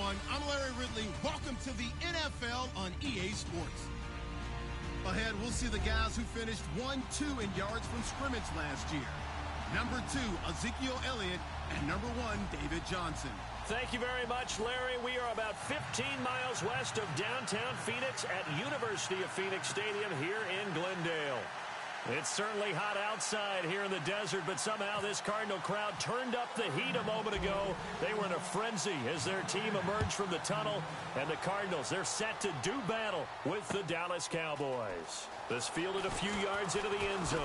everyone. I'm Larry Ridley. Welcome to the NFL on EA Sports. Ahead, we'll see the guys who finished 1-2 in yards from scrimmage last year. Number 2, Ezekiel Elliott, and number 1, David Johnson. Thank you very much, Larry. We are about 15 miles west of downtown Phoenix at University of Phoenix Stadium here in Glendale. It's certainly hot outside here in the desert, but somehow this Cardinal crowd turned up the heat a moment ago. They were in a frenzy as their team emerged from the tunnel, and the Cardinals, they're set to do battle with the Dallas Cowboys. This fielded a few yards into the end zone.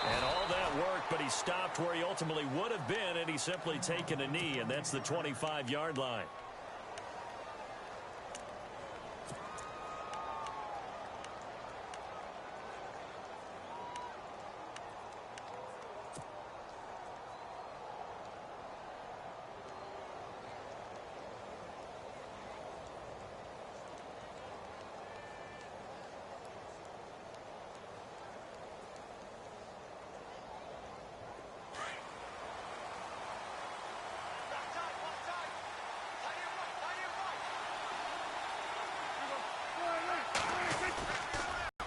And all that worked, but he stopped where he ultimately would have been, and he's simply taken a knee, and that's the 25-yard line.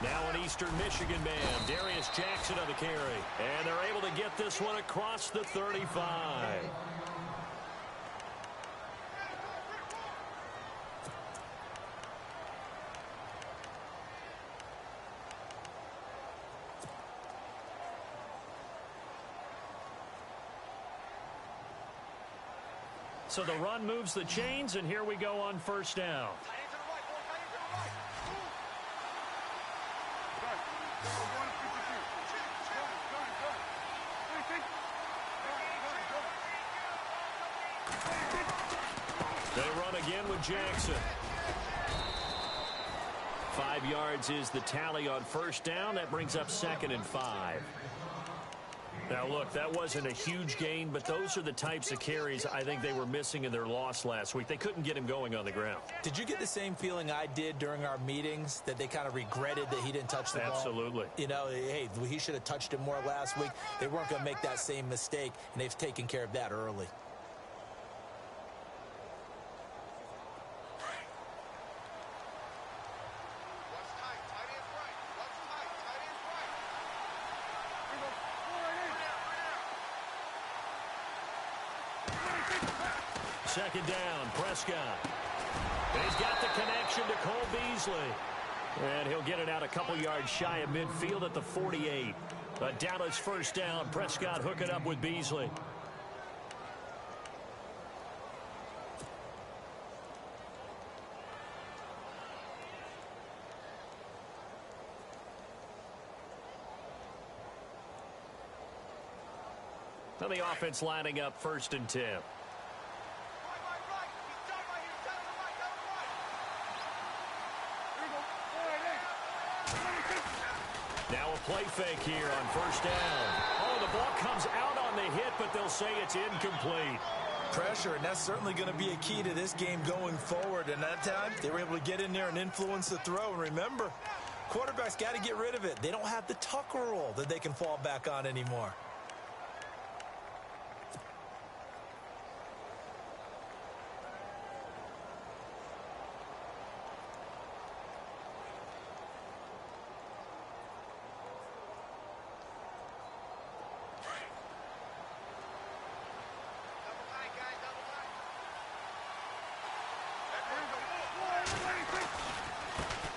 Now an Eastern Michigan man, Darius Jackson on the carry. And they're able to get this one across the 35. So the run moves the chains, and here we go on first down. They run again with Jackson. 5 yards is the tally on first down. That brings up 2nd and 5. Now, look, that wasn't a huge gain, but those are the types of carries I think they were missing in their loss last week. They couldn't get him going on the ground. Did you get the same feeling I did during our meetings, that they kind of regretted that he didn't touch the ball? Absolutely. You know, hey, he should have touched it more last week. They weren't going to make that same mistake, and they've taken care of that early. Second down, Prescott. And he's got the connection to Cole Beasley. And he'll get it out a couple yards shy of midfield at the 48. A Dallas first down. Prescott hooking up with Beasley. Now the offense lining up 1st and 10. Now a play fake here on first down. Oh, the ball comes out on the hit, but they'll say it's incomplete. Pressure, and that's certainly going to be a key to this game going forward. And that time, they were able to get in there and influence the throw. And remember, quarterbacks got to get rid of it. They don't have the Tucker rule that they can fall back on anymore.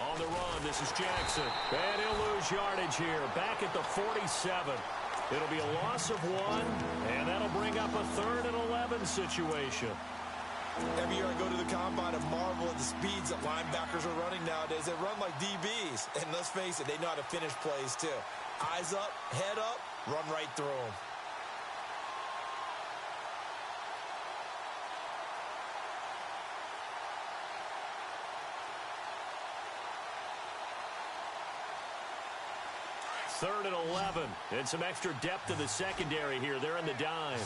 On the run, this is Jackson. And he'll lose yardage here. Back at the 47. It'll be a loss of 1, and that'll bring up a 3rd and 11 situation. Every year I go to the combine and marvel at the speeds that linebackers are running nowadays. They run like DBs. And let's face it, they know how to finish plays too. Eyes up, head up, run right through them. Third and 11. And some extra depth to the secondary here. They're in the dime.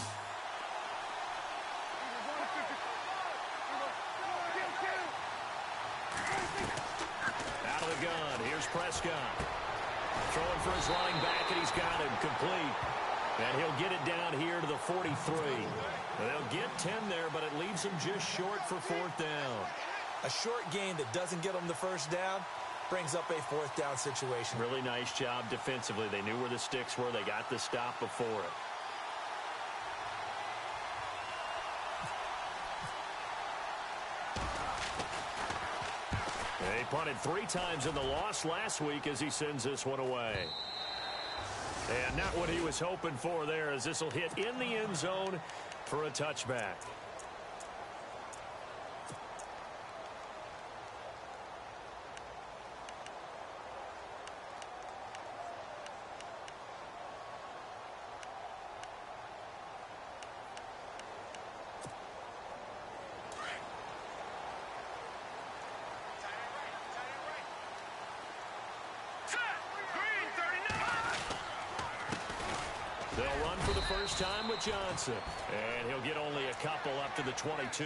Out of the gun. Here's Prescott. Throwing for his running back, and he's got him complete. And he'll get it down here to the 43. They'll get 10 there, but it leaves them just short for fourth down. A short gain that doesn't get them the first down brings up a fourth down situation. Really nice job defensively. They knew where the sticks were. They got the stop before it. He punted 3 times in the loss last week as he sends this one away. And not what he was hoping for there, as this will hit in the end zone for a touchback. They'll run for the first time with Johnson. And he'll get only a couple up to the 22.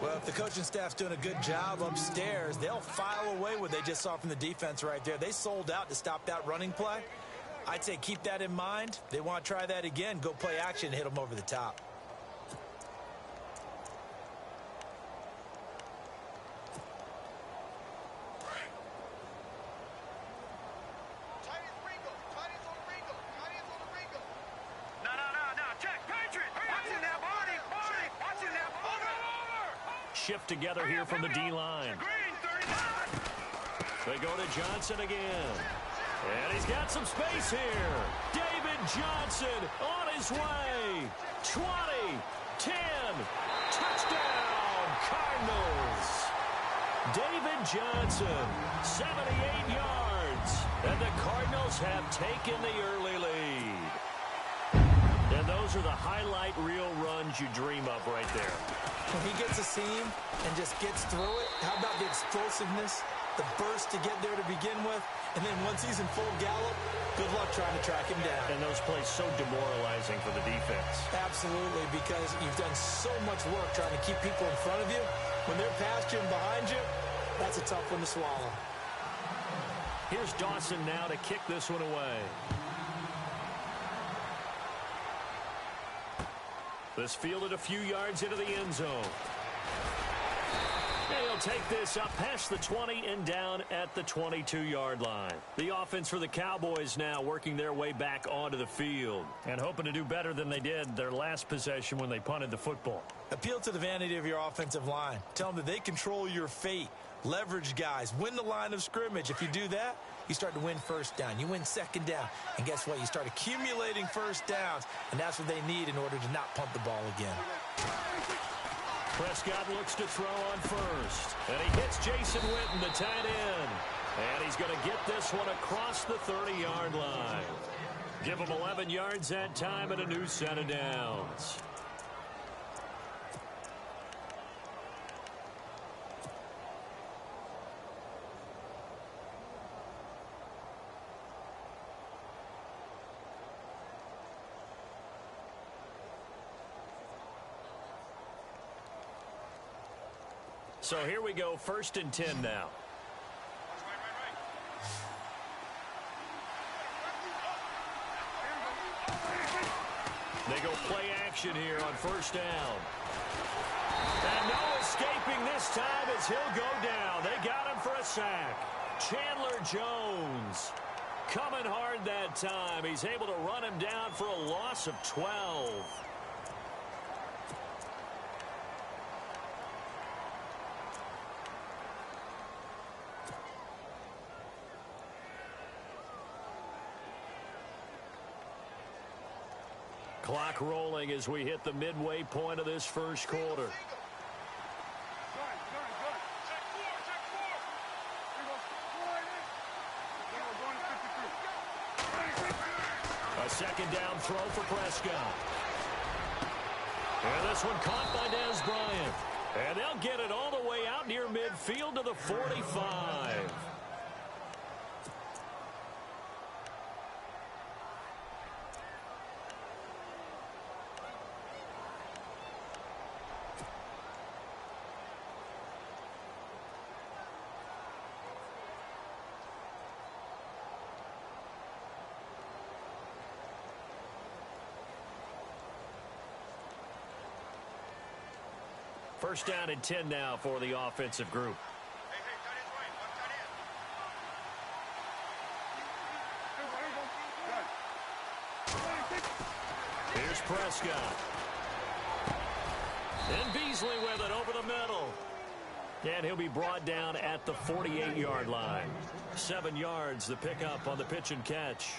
Well, if the coaching staff's doing a good job upstairs, they'll file away what they just saw from the defense right there. They sold out to stop that running play. I'd say keep that in mind. They want to try that again. Go play action and hit them over the top. Shift together here from the D-line. They go to Johnson again. And he's got some space here. David Johnson on his way. 20, 10, touchdown, Cardinals. David Johnson, 78 yards. And the Cardinals have taken the early lead. And those are the highlight reel runs you dream of right there. When he gets a seam and just gets through it, how about the explosiveness, the burst to get there to begin with, and then once he's in full gallop, good luck trying to track him down. And those plays so demoralizing for the defense. Absolutely, because you've done so much work trying to keep people in front of you. When they're past you and behind you, that's a tough one to swallow. Here's Dawson now to kick this one away. This fielded a few yards into the end zone. And he'll take this up past the 20 and down at the 22-yard line. The offense for the Cowboys now working their way back onto the field and hoping to do better than they did their last possession when they punted the football. Appeal to the vanity of your offensive line. Tell them that they control your fate. Leverage guys. Win the line of scrimmage. If you do that, you start to win first down. You win second down. And guess what? You start accumulating first downs. And that's what they need in order to not punt the ball again. Prescott looks to throw on first. And he hits Jason Witten, the tight end. And he's going to get this one across the 30-yard line. Give him 11 yards that time and a new set of downs. So here we go, 1st and 10 now. They go play action here on 1st down. And no escaping this time as he'll go down. They got him for a sack. Chandler Jones coming hard that time. He's able to run him down for a loss of 12. Clock rolling as we hit the midway point of this first quarter. A second down throw for Prescott. And this one caught by Dez Bryant. And they'll get it all the way out near midfield to the 45. First down and 10 now for the offensive group. Here's Prescott. And Beasley with it over the middle. And he'll be brought down at the 48-yard line. 7 yards, the pickup on the pitch and catch.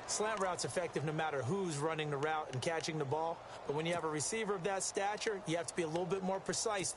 Slant route's effective no matter who's running the route and catching the ball. But when you have a receiver of that stature, you have to be a little bit more precise.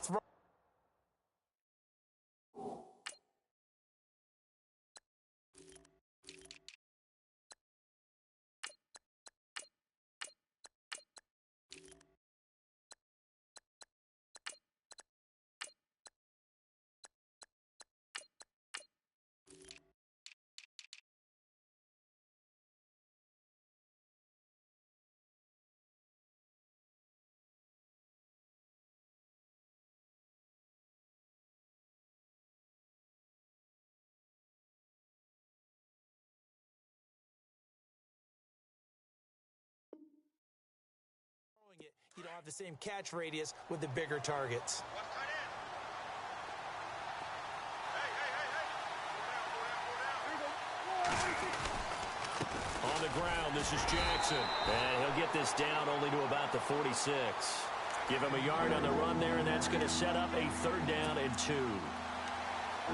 You don't have the same catch radius with the bigger targets. On the ground, this is Jackson. And he'll get this down only to about the 46. Give him a yard on the run there, and that's going to set up a 3rd down and 2.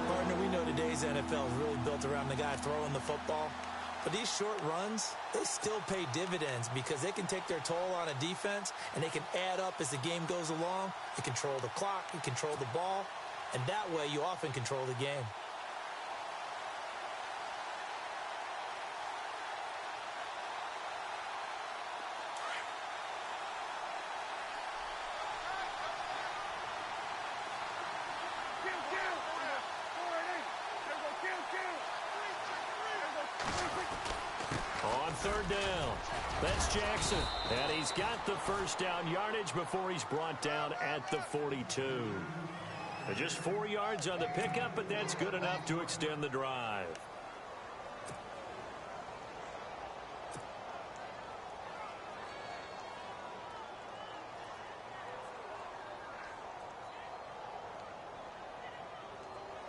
Partner, we know today's NFL is really built around the guy throwing the football. But these short runs, they still pay dividends because they can take their toll on a defense, and they can add up as the game goes along. You control the clock, you control the ball, and that way you often control the game. On 3rd down, that's Jackson. And he's got the 1st down yardage before he's brought down at the 42. Just 4 yards on the pickup, but that's good enough to extend the drive.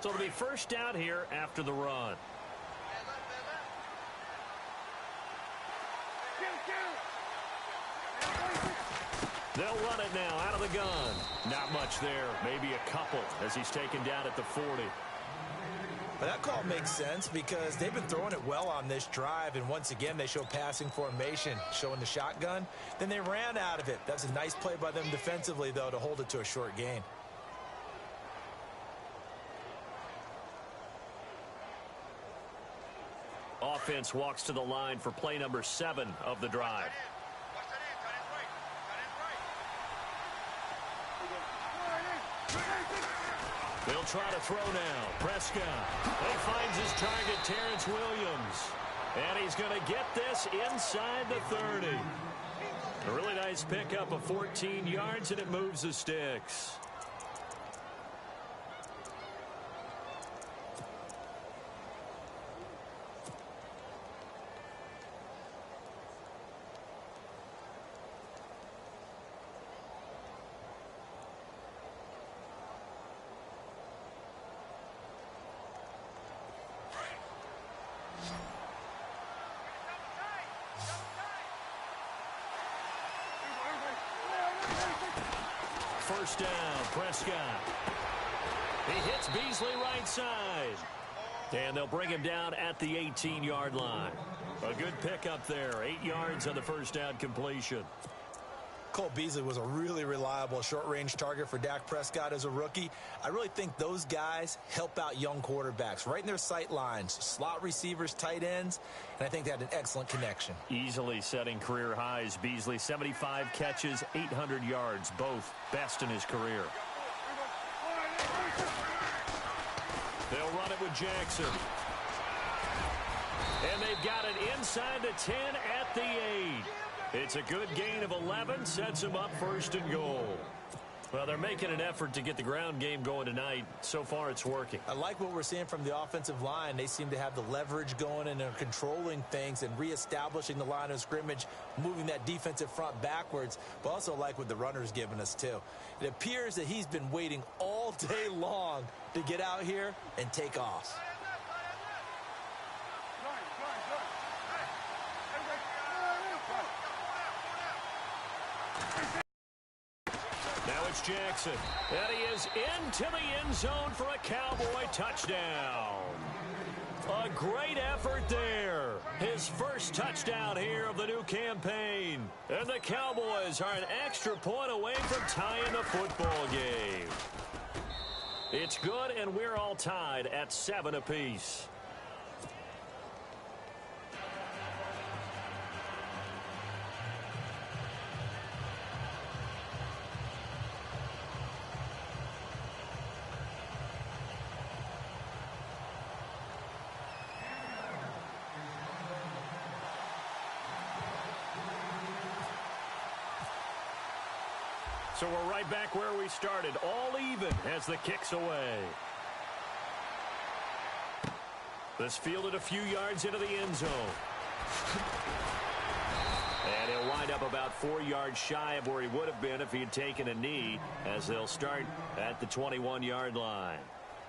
So it'll be 1st down here after the run. They'll run it now out of the gun. Not much there. Maybe a couple as he's taken down at the 40. But that call makes sense because they've been throwing it well on this drive, and once again they show passing formation, showing the shotgun. Then they ran out of it. That's a nice play by them defensively, though, to hold it to a short gain. Offense walks to the line for play number 7 of the drive. They'll try to throw now. Prescott. He finds his target, Terrence Williams. And he's going to get this inside the 30. A really nice pickup of 14 yards, and it moves the sticks. First down, Prescott. He hits Beasley right side. And they'll bring him down at the 18-yard line. A good pickup there. 8 yards on the first down completion. Cole Beasley was a really reliable short-range target for Dak Prescott as a rookie. I really think those guys help out young quarterbacks right in their sight lines, slot receivers, tight ends, and I think they had an excellent connection. Easily setting career highs. Beasley, 75 catches, 800 yards, both best in his career. They'll run it with Jackson. And they've got it inside the 10 at the 8. It's a good gain of 11, sets him up 1st and goal. Well, they're making an effort to get the ground game going tonight. So far, it's working. I like what we're seeing from the offensive line. They seem to have the leverage going, and they're controlling things and reestablishing the line of scrimmage, moving that defensive front backwards, but also like what the runner's giving us, too. It appears that he's been waiting all day long to get out here and take off. Now it's Jackson. And he is into the end zone for a Cowboy touchdown. A great effort there. His first touchdown here of the new campaign. And the Cowboys are an extra point away from tying the football game. It's good, and we're all tied at 7 apiece. So we're right back where we started, all even as the kick's away. This fielded a few yards into the end zone. And he'll wind up about 4 yards shy of where he would have been if he had taken a knee, as they'll start at the 21-yard line.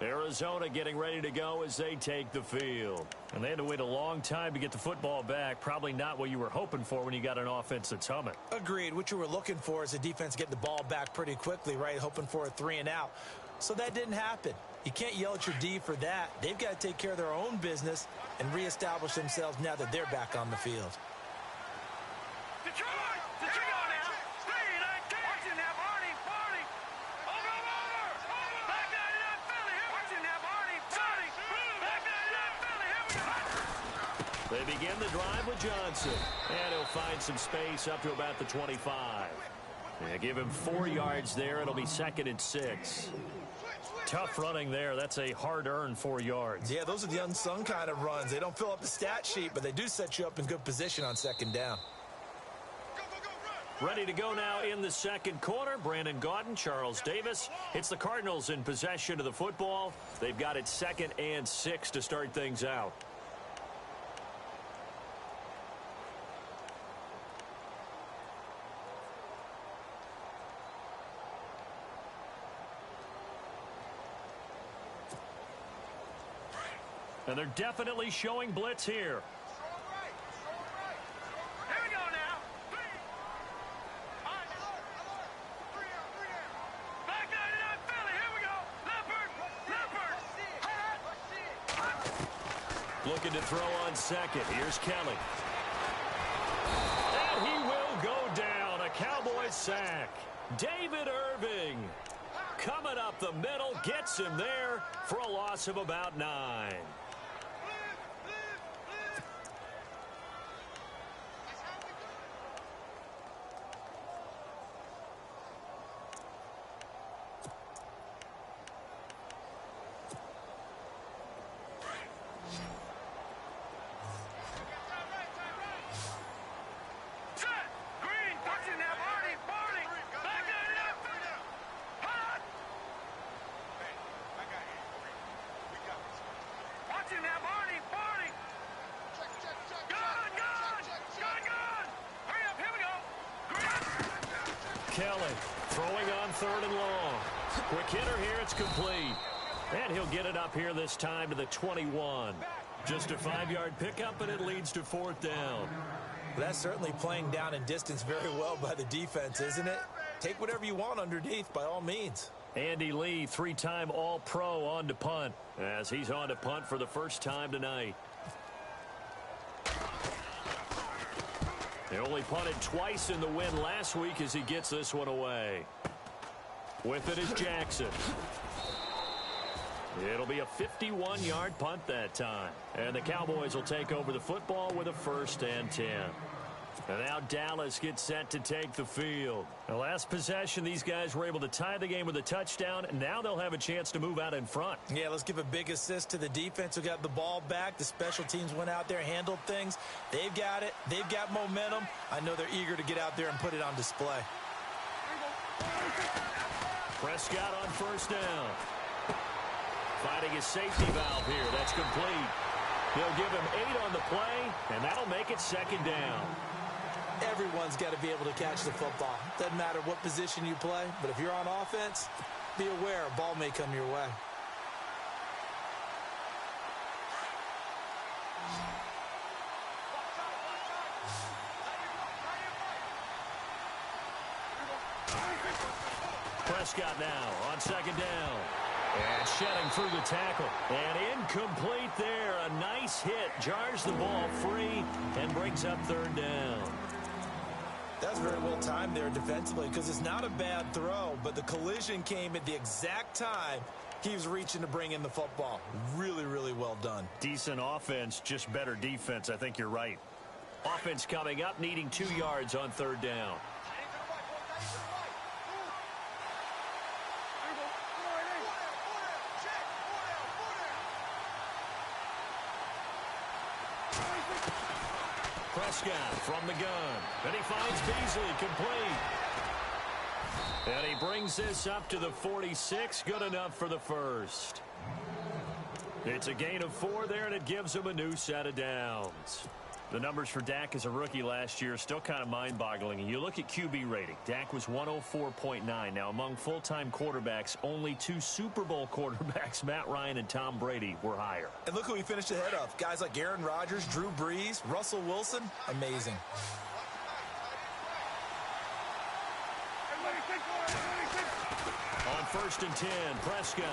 Arizona getting ready to go as they take the field. And they had to wait a long time to get the football back. Probably not what you were hoping for when you got an offense that's humming. Agreed. What you were looking for is the defense getting the ball back pretty quickly, right? Hoping for a 3-and-out. So that didn't happen. You can't yell at your D for that. They've got to take care of their own business and reestablish themselves now that they're back on the field. They begin the drive with Johnson. And he'll find some space up to about the 25. Yeah, give him 4 yards there. It'll be 2nd and 6. Tough running there. That's a hard-earned 4 yards. Yeah, those are the unsung kind of runs. They don't fill up the stat sheet, but they do set you up in good position on 2nd down. Ready to go now in the second quarter. Brandon Gaudin, Charles Davis. It's the Cardinals in possession of the football. They've got it 2nd and 6 to start things out. And they're definitely showing blitz here. Here we go now. Back 99 Philly. Here we go. Leopard. Looking to throw on 2nd. Here's Kelly. And he will go down. A Cowboys sack. David Irving coming up the middle. Gets him there for a loss of about 9. Kelly throwing on 3rd and long. Quick hitter here. It's complete. And he'll get it up here this time to the 21. Just a 5-yard pickup, and it leads to 4th down. That's certainly playing down in distance very well by the defense, isn't it? Take whatever you want underneath by all means. Andy Lee, 3-time All-Pro on to punt, as he's on to punt for the first time tonight. They only punted twice in the win last week as he gets this one away. With it is Jackson. It'll be a 51-yard punt that time. And the Cowboys will take over the football with a 1st and 10. And now Dallas gets set to take the field. The last possession, these guys were able to tie the game with a touchdown, and now they'll have a chance to move out in front. Yeah, let's give a big assist to the defense who got the ball back. The special teams went out there, handled things. They've got it. They've got momentum. I know they're eager to get out there and put it on display. Prescott on first down. Finding his safety valve here. That's complete. They'll give him 8 on the play, and that'll make it second down. Everyone's got to be able to catch the football. Doesn't matter what position you play, but if you're on offense, be aware a ball may come your way. Prescott now on second down. And shedding through the tackle. And incomplete there. A nice hit. Jars the ball free and brings up third down. That's very well timed there defensively because it's not a bad throw, but the collision came at the exact time he was reaching to bring in the football. Really, really well done. Decent offense, just better defense. I think you're right. Offense coming up, needing 2 yards on third down. Prescott from the gun. And he finds Beasley complete. And he brings this up to the 46. Good enough for the first. It's a gain of 4 there, and it gives him a new set of downs. The numbers for Dak as a rookie last year are still kind of mind-boggling. And you look at QB rating. Dak was 104.9. Now, among full-time quarterbacks, only 2 Super Bowl quarterbacks, Matt Ryan and Tom Brady, were higher. And look who he finished ahead of. Guys like Aaron Rodgers, Drew Brees, Russell Wilson. Amazing. On first and 10, Prescott.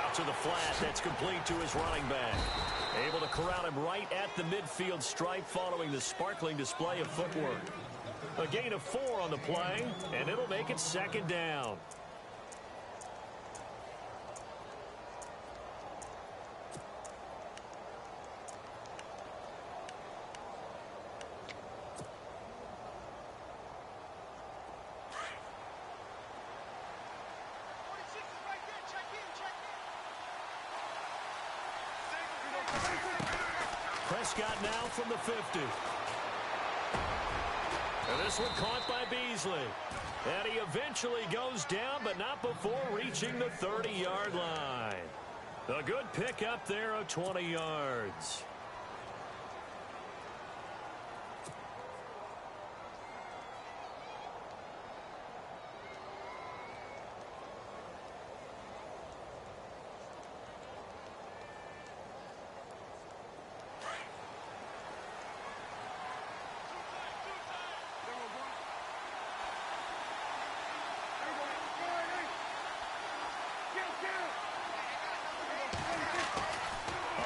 Out to the flat. That's complete to his running back. Able to corral him right at the midfield stripe following the sparkling display of footwork. A gain of 4 on the play, and it'll make it second down. Prescott now from the 50. And this one caught by Beasley. And he eventually goes down, but not before reaching the 30-yard line. A good pickup there of 20 yards.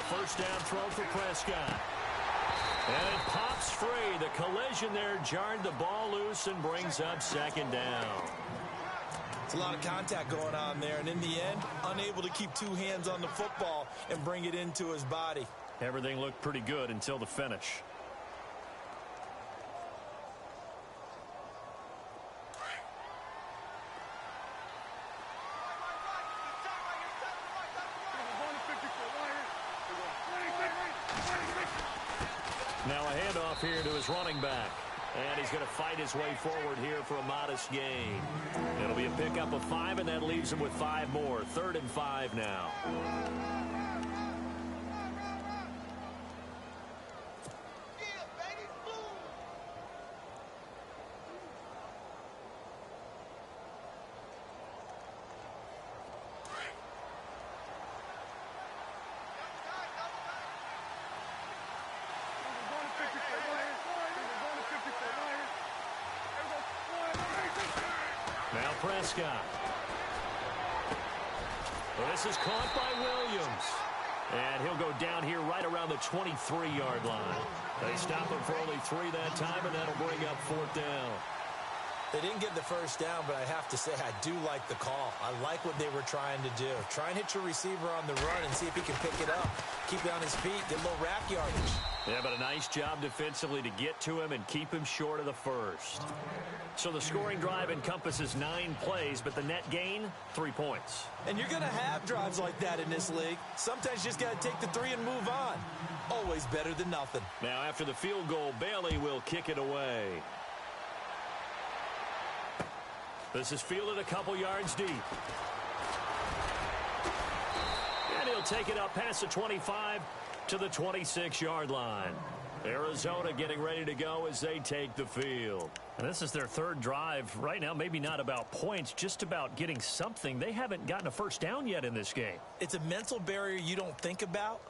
First down throw for Prescott. And it pops free. The collision there jarred the ball loose and brings up second down. It's a lot of contact going on there, and in the end, unable to keep 2 hands on the football and bring it into his body. Everything looked pretty good until the finish. Now a handoff here to his running back. And he's going to fight his way forward here for a modest gain. It'll be a pickup of 5, and that leaves him with 5 more. 3rd and 5 now. Now Prescott. Well, this is caught by Williams. And he'll go down here right around the 23-yard line. They stop him for only 3 that time, and that'll bring up 4th down. They didn't get the first down, but I have to say I do like the call. I like what they were trying to do. Try and hit your receiver on the run and see if he can pick it up. Keep it on his feet, get a little rack yardage. Yeah, but a nice job defensively to get to him and keep him short of the first. So the scoring drive encompasses 9 plays, but the net gain, 3 points. And you're going to have drives like that in this league. Sometimes you just got to take the 3 and move on. Always better than nothing. Now after the field goal, Bailey will kick it away. This is fielded a couple yards deep. And he'll take it up past the 25 to the 26-yard line. Arizona getting ready to go as they take the field. And this is their third drive. Right now, maybe not about points, just about getting something. They haven't gotten a first down yet in this game. It's a mental barrier you don't think about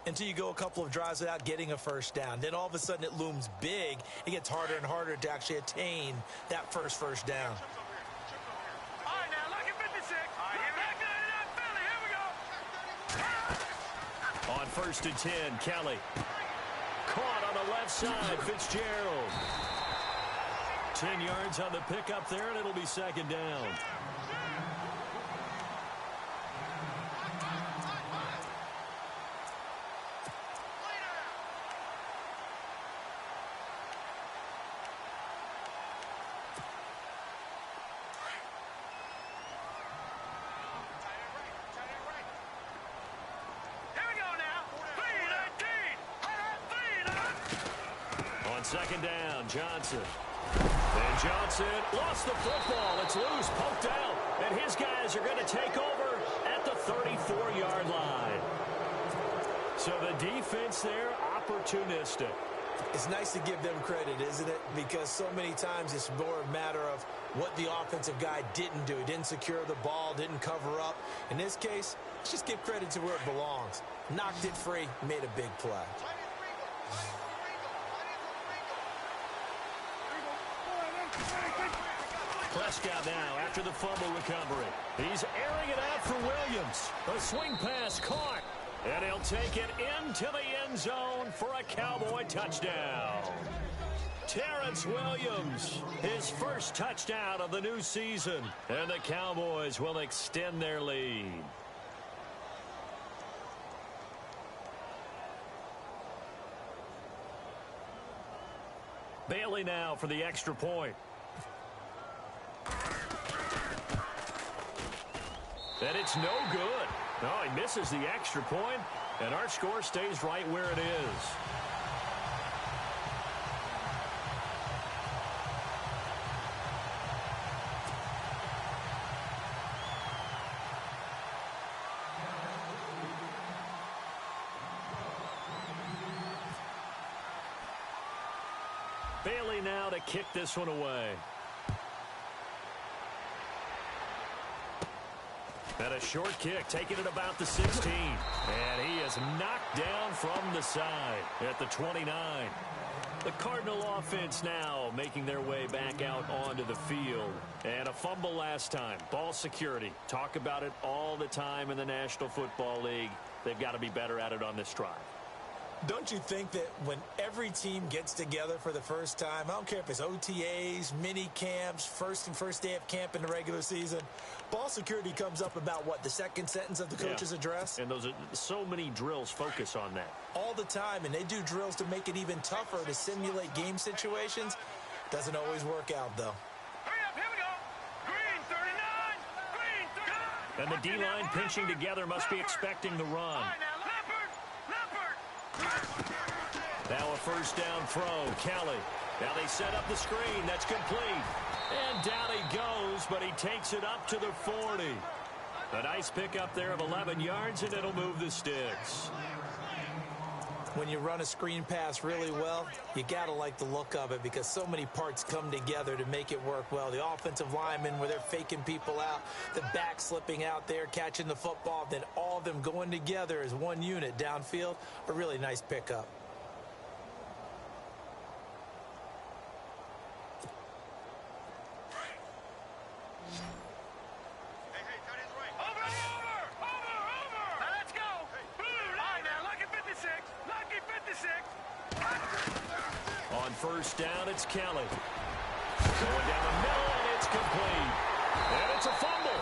until you go a couple of drives without getting a first down. Then all of a sudden it looms big. It gets harder and harder to actually attain that first down. All right, now, lucky 56. All right, back 99 Philly. Here we go. On 1st and 10, Kelly. Caught on the left side, Fitzgerald. 10 yards on the pickup there, and it'll be second down. Second down, Johnson. And Johnson lost the football. It's loose, poked out. And his guys are going to take over at the 34-yard line. So the defense there, opportunistic. It's nice to give them credit, isn't it? Because so many times it's more a matter of what the offensive guy didn't do. He didn't secure the ball, didn't cover up. In this case, let's just give credit to where it belongs. Knocked it free, made a big play. Prescott now after the fumble recovery. He's airing it out for Williams. A swing pass caught. And he'll take it into the end zone for a Cowboy touchdown. Terrence Williams, his first touchdown of the new season. And the Cowboys will extend their lead. Bailey now for the extra point. And it's no good. No, he misses the extra point, and our score stays right where it is. Bailey now to kick this one away. And a short kick, taking it about the 16. And he is knocked down from the side at the 29. The Cardinal offense now making their way back out onto the field. And a fumble last time. Ball security. Talk about it all the time in the National Football League. They've got to be better at it on this drive. Don't you think that when every team gets together for the first time, I don't care if it's OTAs, mini camps, first day of camp in the regular season, ball security comes up about what, the second sentence of the coach's address? And those are so many drills focus on that. All the time, and they do drills to make it even tougher to simulate game situations. Doesn't always work out, though. Hurry up, here we go. Green 39. Green 39. And the D-line pinching together must be expecting the run. All right, now, Now a first down throw, Kelly. Now they set up the screen. That's complete. And down he goes, but he takes it up to the 40. A nice pickup there of 11 yards, and it'll move the sticks. When you run a screen pass really well, you got to like the look of it because so many parts come together to make it work well. The offensive linemen, where they're faking people out, the back slipping out there, catching the football, then all of them going together as one unit downfield. A really nice pickup. On first down, it's Kelly. Going down the middle, and it's complete. And it's a fumble.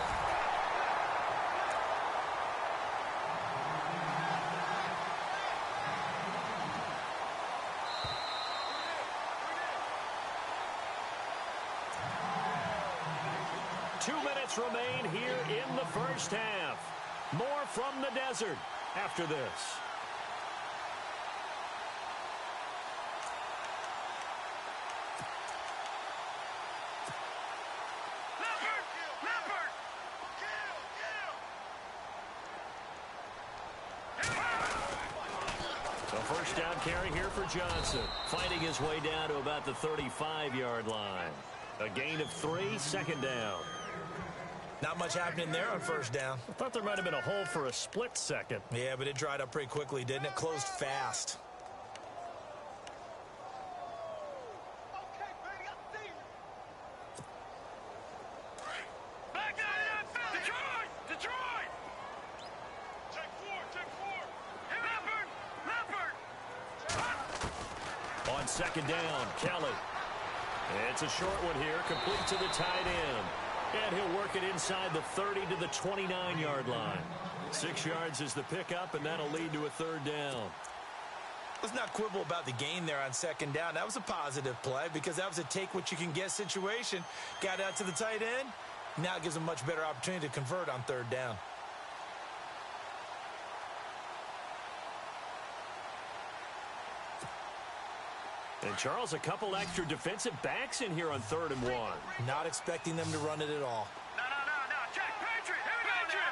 Two minutes remain here in the first half. More from the desert after this. first down carry here for Johnson. Fighting his way down to about the 35-yard line. A gain of 3, second down. Not much happening there on first down. I thought there might have been a hole for a split second. Yeah, but it dried up pretty quickly, didn't it? Closed fast. On second down, Kelly. It's a short one here, complete to the tight end. And he'll work it inside the 30 to the 29-yard line. 6 yards is the pickup, and that'll lead to a third down. Let's not quibble about the gain there on second down. That was a positive play because that was a take-what-you-can-get situation. Got out to the tight end. Now it gives them much better opportunity to convert on third down. And, Charles, a couple extra defensive backs in here on 3rd and 1. Not expecting them to run it at all. No. Jack Patriot. Here we go now.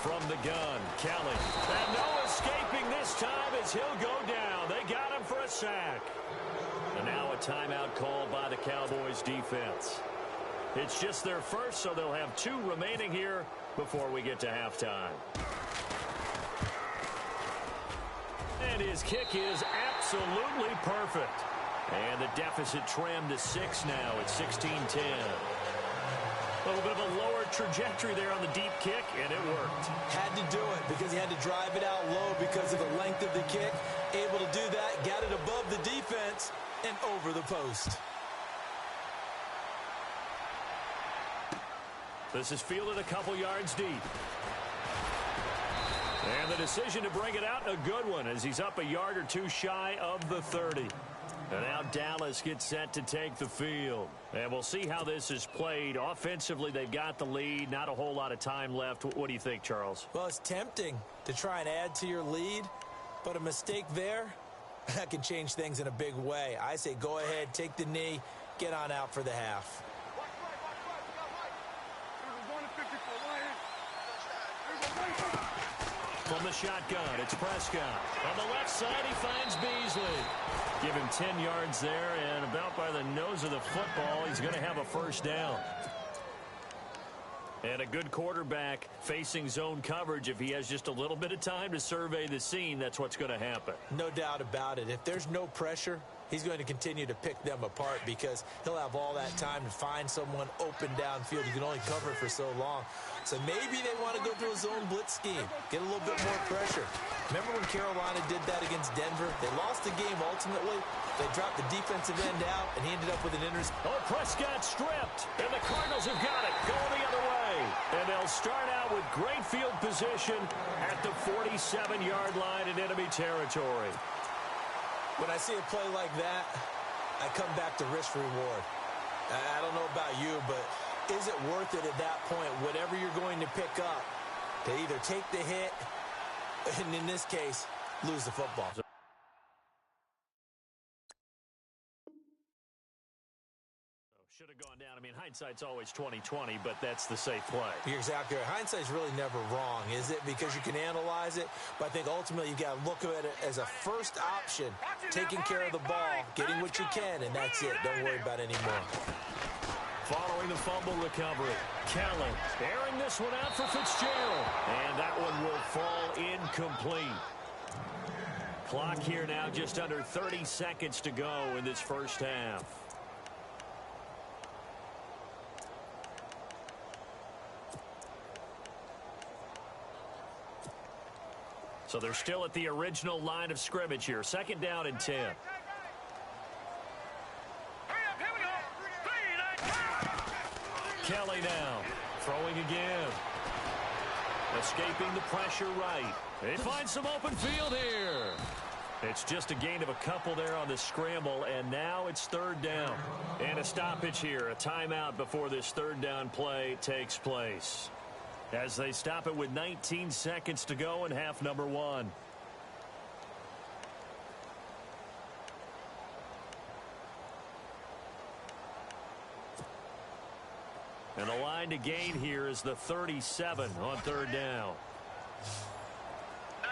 From the gun, Kelly. And no escaping this time as he'll go down. They got him for a sack. And now a timeout called by the Cowboys defense. It's just their first, so they'll have 2 remaining here before we get to halftime. And his kick is absolutely perfect. And the deficit trimmed to 6 now at 16-10. A little bit of a lower trajectory there on the deep kick, and it worked. Had to do it because he had to drive it out low because of the length of the kick. Able to do that, got it above the defense and over the post. This is fielded a couple yards deep. And the decision to bring it out, a good one, as he's up a yard or 2 shy of the 30. And now Dallas gets set to take the field. And we'll see how this is played. Offensively, they've got the lead. Not a whole lot of time left. What do you think, Charles? Well, it's tempting to try and add to your lead, but a mistake there, that can change things in a big way. I say go ahead, take the knee, get on out for the half. From the shotgun, it's Prescott. On the left side, he finds Beasley. Give him 10 yards there, and about by the nose of the football, he's going to have a first down. And a good quarterback facing zone coverage. If he has just a little bit of time to survey the scene, that's what's going to happen. No doubt about it. If there's no pressure, he's going to continue to pick them apart because he'll have all that time to find someone open downfield. You can only cover it for so long. So maybe they want to go to a zone blitz scheme, get a little bit more pressure. Remember when Carolina did that against Denver? They lost the game ultimately. They dropped the defensive end out, and he ended up with an interception. Oh, Prescott stripped, and the Cardinals have got it, going the other way. And they'll start out with great field position at the 47-yard line in enemy territory. When I see a play like that, I come back to risk-reward. I don't know about you, but is it worth it at that point, whatever you're going to pick up, to either take the hit, and in this case, lose the football? Should have gone down. I mean, hindsight's always 20/20, but that's the safe play. You're exactly right. Hindsight's really never wrong, is it? Because you can analyze it, but I think ultimately you got to look at it as a first option, taking care of the ball, getting what you can, and that's it. Don't worry about it anymore. Following the fumble recovery, Kelly airing this one out for Fitzgerald, and that one will fall incomplete. Clock here now, just under 30 seconds to go in this first half. So they're still at the original line of scrimmage here. 2nd down and 10. Kelly now throwing again. Escaping the pressure right. They find some open field here. It's just a gain of a couple there on the scramble, and now it's 3rd down. And a stoppage here, a timeout before this 3rd down play takes place. As they stop it with 19 seconds to go in half number 1. And the line to gain here is the 37 on 3rd down. No.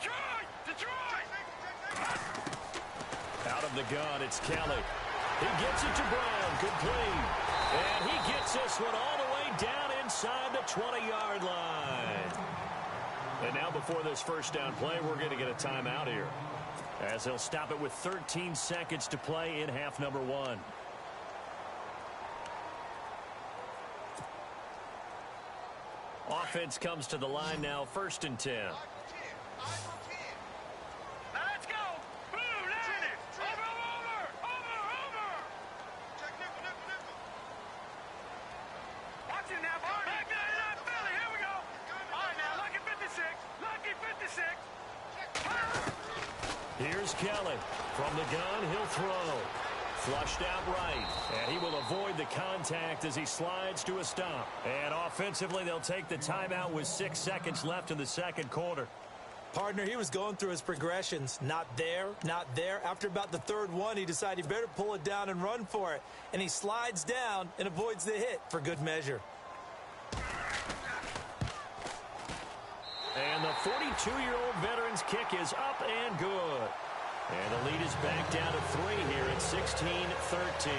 Detroit! Detroit! Out of the gun, it's Kelly. He gets it to Brown, complete. And he gets this one all the way down inside the 20-yard line. And now before this first down play, we're going to get a timeout here, as they'll stop it with 13 seconds to play in half number 1. Offense comes to the line now, 1st and 10. Now let's go! Blue, land it! Over! Check nickel. Watch it now, Barney! Back down in that belly, here we go! All right, now, lucky 56! Lucky 56! Here's Kelly. From the gun, he'll throw. Flushed out right, and he will avoid the contact as he slides to a stop. And offensively, they'll take the timeout with 6 seconds left in the second quarter. Partner, he was going through his progressions. Not there, not there. After about the third one, he decided he better pull it down and run for it. And he slides down and avoids the hit for good measure. And the 42-year-old veteran's kick is up and good. And the lead is back down to 3 here at 16-13.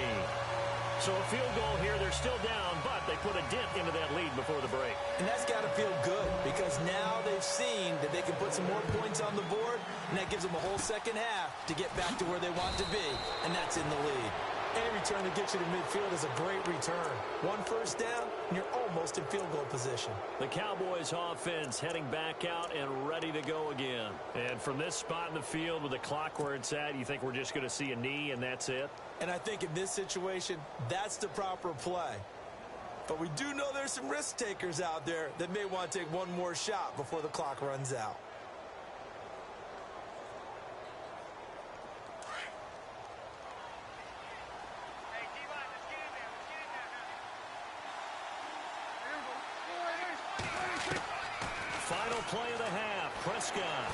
So a field goal here. They're still down, but they put a dent into that lead before the break. And that's got to feel good, because now they've seen that they can put some more points on the board, and that gives them a whole second half to get back to where they want to be, and that's in the lead. Any return that gets you to midfield is a great return. 1 first down, and you're almost in field goal position. The Cowboys offense heading back out and ready to go again. And from this spot in the field with the clock where it's at, you think we're just going to see a knee and that's it? And I think in this situation, that's the proper play. But we do know there's some risk takers out there that may want to take one more shot before the clock runs out. Final play of the half. Prescott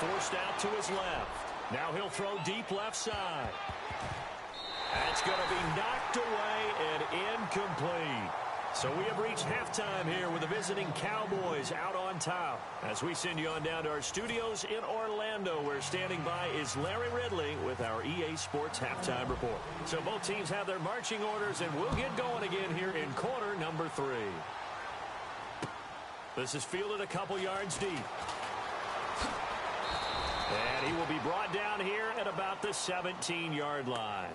forced out to his left. Now he'll throw deep left side. That's going to be knocked away and incomplete. So we have reached halftime here with the visiting Cowboys out on top. As we send you on down to our studios in Orlando, where standing by is Larry Ridley with our EA Sports Halftime Report. So both teams have their marching orders, and we'll get going again here in quarter number 3. This is fielded a couple yards deep. And he will be brought down here at about the 17-yard line.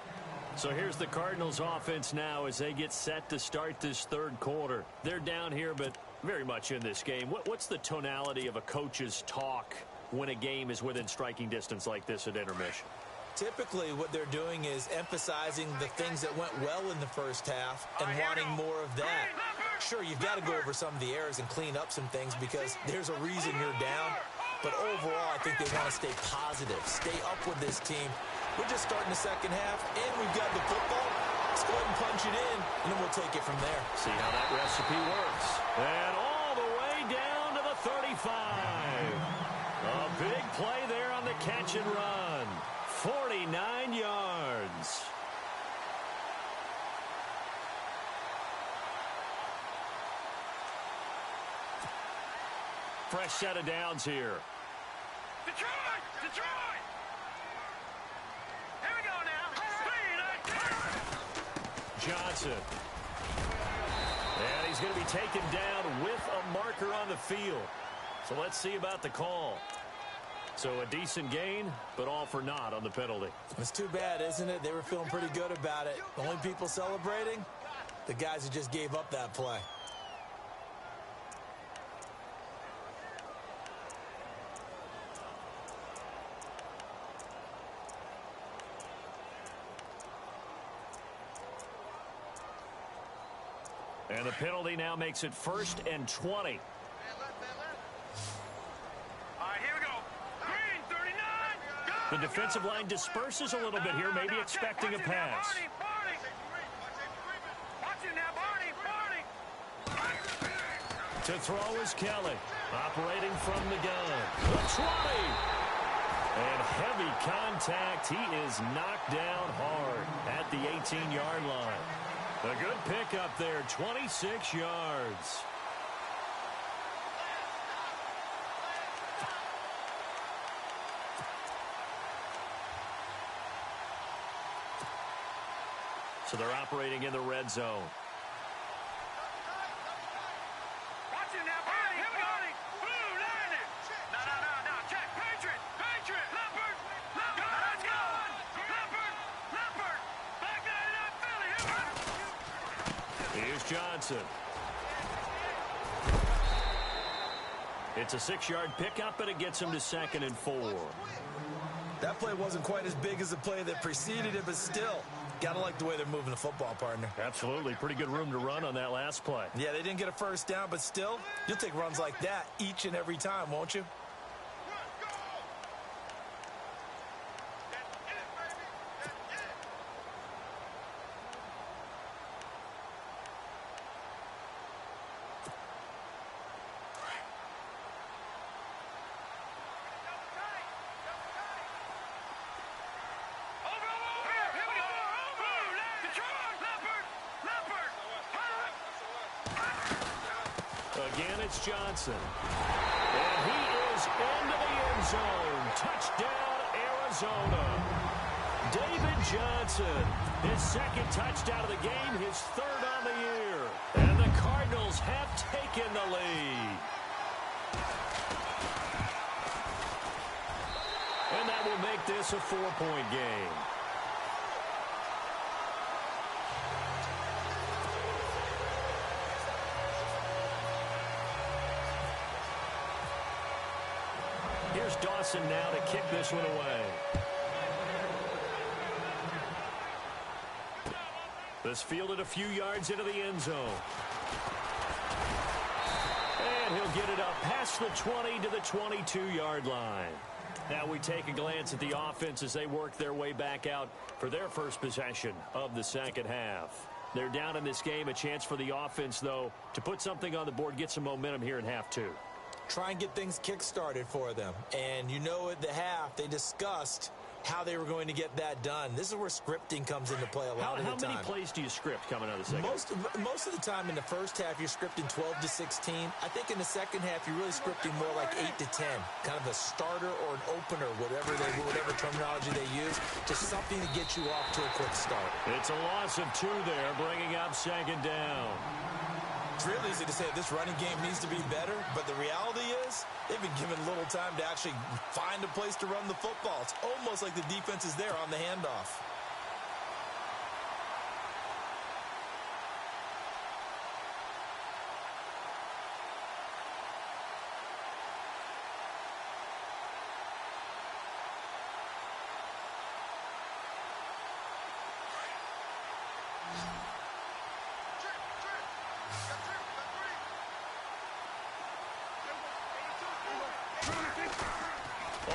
So here's the Cardinals offense now as they get set to start this third quarter. They're down here, but very much in this game. What's the tonality of a coach's talk when a game is within striking distance like this at intermission? Typically, what they're doing is emphasizing the things that went well in the first half and wanting more of that. Sure, you've got to go over some of the errors and clean up some things because there's a reason you're down. But overall, I think they want to stay positive, stay up with this team. We're just starting the second half, and we've got the football. Let's go ahead and punch it in, and then we'll take it from there. See how that recipe works. And all the way down to the 35. A big play there on the catch and run. 49 yards. Fresh set of downs here. Detroit! Detroit! Here we go now. Johnson. And he's going to be taken down with a marker on the field. So let's see about the call. So a decent gain, but all for naught on the penalty. It's too bad, isn't it? They were feeling pretty good about it. The only people celebrating, the guys who just gave up that play. And the penalty now makes it 1st and 20. All right, here we go. Green, 39. Go, The defensive line disperses a little bit here, maybe expecting a pass. Barney. Watch it now, Barney. To throw is Kelly, operating from the gun. The 20. And heavy contact. He is knocked down hard at the 18-yard line. A good pickup there, 26 yards. So they're operating in the red zone. Watch him now, Barney. Here we go. Blue line it. No. Check. Patriot. Leopard. Let's go. Leopard. Back 99 Philly. Here we go. Here's Johnson. It's a 6-yard pickup, and it gets him to 2nd and 4. That play wasn't quite as big as the play that preceded it, but still, got to like the way they're moving the football, partner. Absolutely. Pretty good room to run on that last play. Yeah, they didn't get a first down, but still, you'll take runs like that each and every time, won't you? Again, it's Johnson. And he is into the end zone. Touchdown, Arizona. David Johnson, his 2nd touchdown of the game, his 3rd on the year. And the Cardinals have taken the lead. And that will make this a 4-point game. Here's Dawson now to kick this one away. This fielded a few yards into the end zone. And he'll get it up past the 20 to the 22-yard line. Now we take a glance at the offense as they work their way back out for their first possession of the 2nd half. They're down in this game. A chance for the offense, though, to put something on the board, get some momentum here in half 2. Try and get things kick-started for them. And you know at the half, they discussed how they were going to get that done. This is where scripting comes into play a lot of the time. How many plays do you script coming out of the second? Most of the time in the first half, you're scripting 12 to 16. I think in the second half, you're really scripting more like 8 to 10. Kind of a starter or an opener, whatever terminology they use. Just something to get you off to a quick start. It's a loss of 2 there, bringing up 2nd down. It's real easy to say this running game needs to be better, but the reality is they've been given little time to actually find a place to run the football. It's almost like the defense is there on the handoff.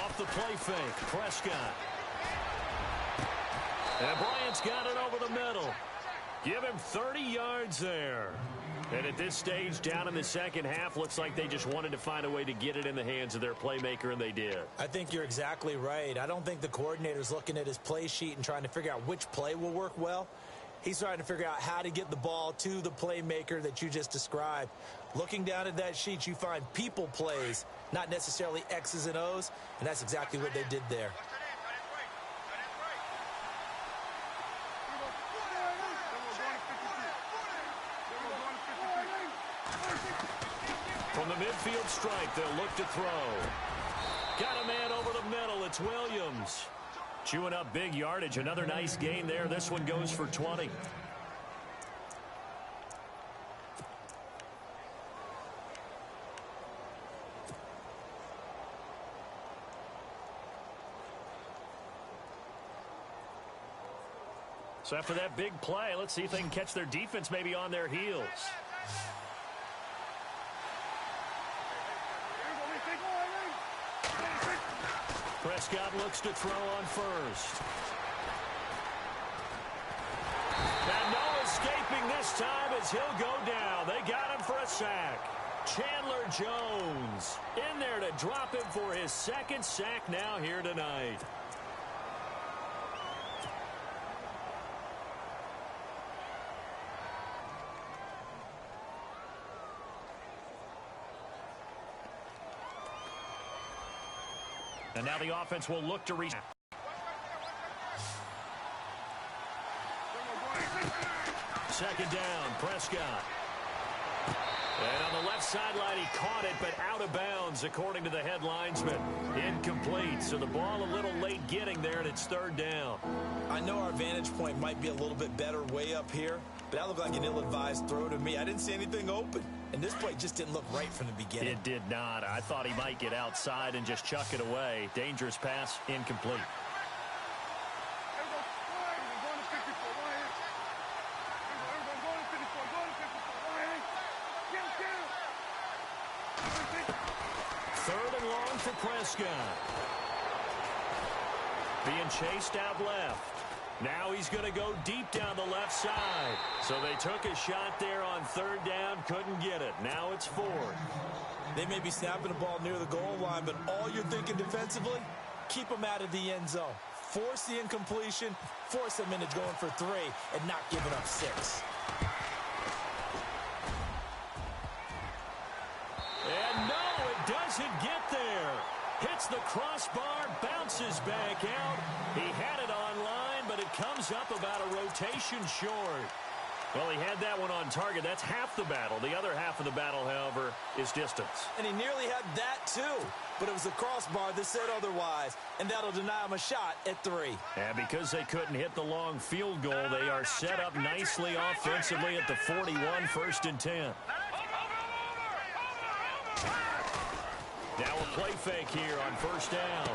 Off the play fake, Prescott. And Bryant's got it over the middle. Give him 30 yards there. And at this stage, down in the second half, looks like they just wanted to find a way to get it in the hands of their playmaker, and they did. I think you're exactly right. I don't think the coordinator's looking at his play sheet and trying to figure out which play will work well. He's trying to figure out how to get the ball to the playmaker that you just described. Looking down at that sheet, you find people plays, not necessarily X's and O's, and that's exactly what they did there. From the midfield stripe, they'll look to throw. Got a man over the middle. It's Williams. Chewing up big yardage. Another nice gain there. This one goes for 20. So after that big play, let's see if they can catch their defense maybe on their heels. Prescott looks to throw on first. And no escaping this time as he'll go down. They got him for a sack. Chandler Jones in there to drop him for his second sack now here tonight. And now the offense will look to reach. second down. Prescott. And on the left sideline, he caught it, but out of bounds, according to the head linesman. Incomplete. So the ball a little late getting there, and it's third down. I know our vantage point might be a little bit better way up here, but that looked like an ill-advised throw to me. I didn't see anything open, and this play just didn't look right from the beginning. It did not. I thought he might get outside and just chuck it away. Dangerous pass, incomplete. Third and long for Prescott. Being chased out left. Now he's going to go deep down the left side. So they took a shot there on third down, couldn't get it. Now it's fourth. They may be snapping the ball near the goal line, but all you're thinking defensively, keep them out of the end zone. Force the incompletion, force them into going for 3, and not giving up 6. And no, it doesn't get there. Hits the crossbar, bounces back out. He had it on line, but it comes up about a rotation short. Well, he had that one on target. That's half the battle. The other half of the battle, however, is distance. And he nearly had that, too. But it was the crossbar that said otherwise, and that'll deny him a shot at 3. And because they couldn't hit the long field goal, they are set up nicely offensively at the 41, 1st and 10. Now a play fake here on first down.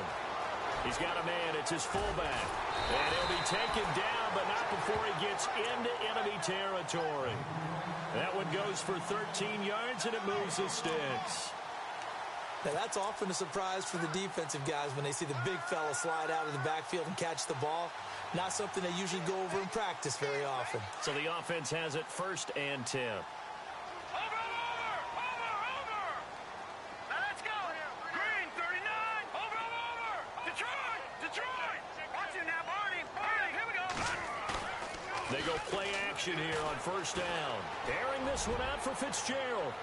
He's got a man. It's his fullback. And he'll be taken down, but not before he gets into enemy territory. That one goes for 13 yards, and it moves the sticks. Now, that's often a surprise for the defensive guys when they see the big fella slide out of the backfield and catch the ball. Not something they usually go over in practice very often. So the offense has it 1st and 10. They go play action here on first down. Airing this one out for Fitzgerald.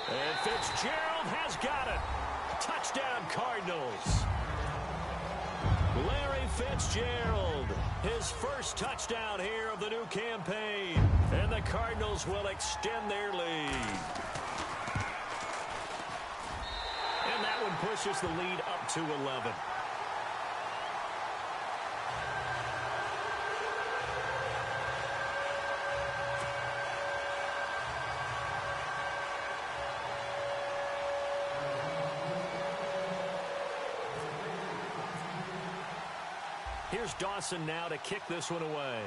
And Fitzgerald has got it. Touchdown, Cardinals. Larry Fitzgerald, his first touchdown here of the new campaign. And the Cardinals will extend their lead. And that one pushes the lead up to 11. Here's Dawson now to kick this one away.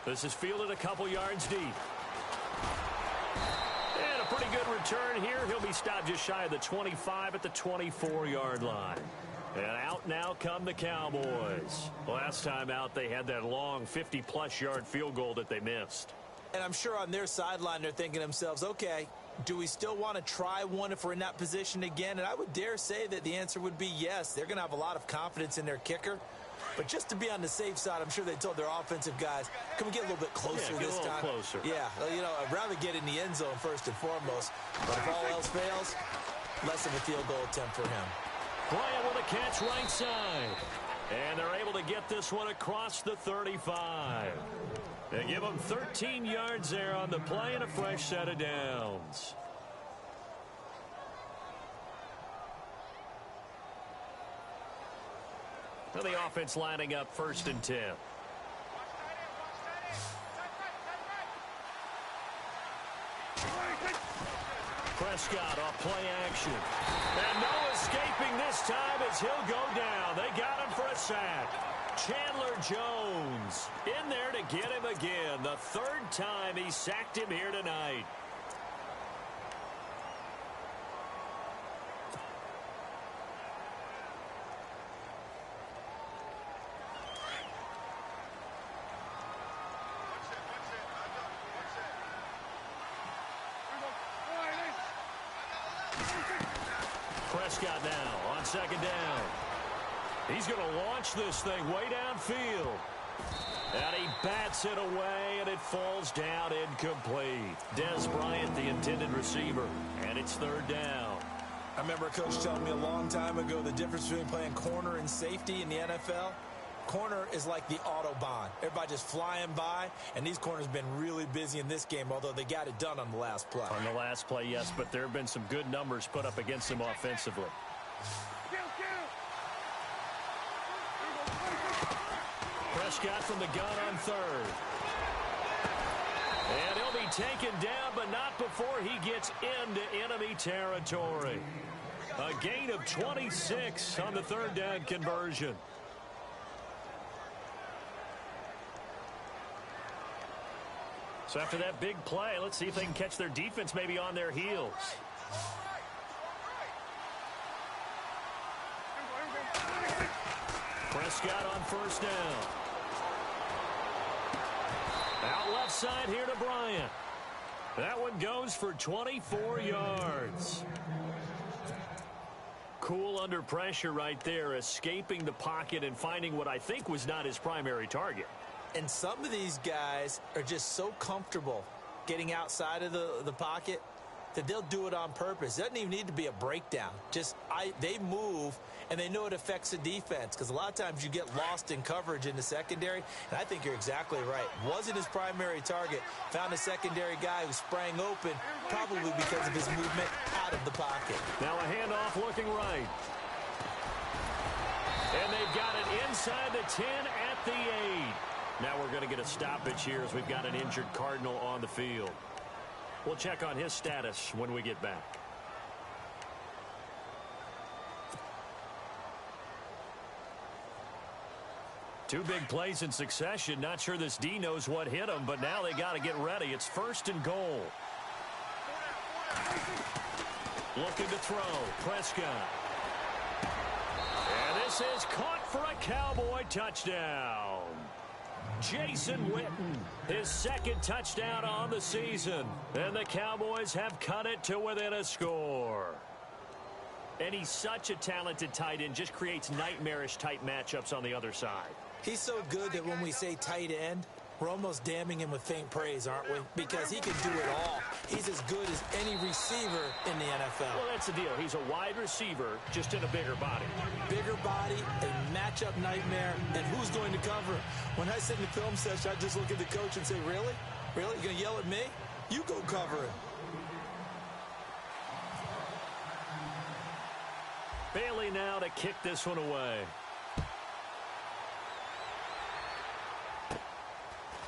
This is fielded a couple yards deep. And a pretty good return here. He'll be stopped just shy of the 25 at the 24-yard line. And out now come the Cowboys. Last time out, they had that long 50-plus yard field goal that they missed. And I'm sure on their sideline they're thinking to themselves, okay, do we still want to try one if we're in that position again? And I would dare say that the answer would be yes. They're going to have a lot of confidence in their kicker. But just to be on the safe side, I'm sure they told their offensive guys, can we get a little bit closer this time? Closer. Yeah, you know, I'd rather get in the end zone first and foremost. But if all else fails, less of a field goal attempt for him. Bryant with a catch right side. And they're able to get this one across the 35. They give them 13 yards there on the play and a fresh set of downs. Now the offense lining up 1st and 10. Prescott off play action. And no escaping this time as he'll go down. They got him for a sack. Chandler Jones in there to get him again. The 3rd time he sacked him here tonight. Prescott now on 2nd down. He's going to launch this thing way downfield. And he bats it away, and it falls down incomplete. Des Bryant, the intended receiver, and it's 3rd down. I remember a coach telling me a long time ago the difference between playing corner and safety in the NFL. corner is like the Autobahn. Everybody just flying by, and these corners have been really busy in this game, although they got it done on the last play. On the last play, yes, but there have been some good numbers put up against them offensively. Prescott from the gun on third. And he'll be taken down, but not before he gets into enemy territory. A gain of 26 on the third down conversion. So after that big play, let's see if they can catch their defense maybe on their heels. Prescott on first down. Out left side here to Bryant. That one goes for 24 yards. Cool under pressure right there, escaping the pocket and finding what I think was not his primary target. And some of these guys are just so comfortable getting outside of the pocket that they'll do it on purpose. It doesn't even need to be a breakdown. They move, and they know it affects the defense, because a lot of times you get lost in coverage in the secondary, and I think you're exactly right. Wasn't his primary target. Found a secondary guy who sprang open, probably because of his movement out of the pocket. Now a handoff looking right. And they've got it inside the 10 at the 8. Now we're going to get a stoppage here as we've got an injured Cardinal on the field. We'll check on his status when we get back. Two big plays in succession. Not sure this D knows what hit him, but now they got to get ready. It's 1st and goal. Looking to throw. Prescott. And this is caught for a Cowboy touchdown. Jason Witten, his 2nd touchdown on the season. And the Cowboys have cut it to within a score. And he's such a talented tight end, just creates nightmarish type matchups on the other side. He's so good that when we say tight end, we're almost damning him with faint praise, aren't we? Because he can do it all. He's as good as any receiver in the NFL. Well, that's the deal. He's a wide receiver, just in a bigger body. Bigger body, a matchup nightmare, and who's going to cover him? When I sit in the film session, I just look at the coach and say, really? Really? You going to yell at me? You go cover him. Bailey now to kick this one away.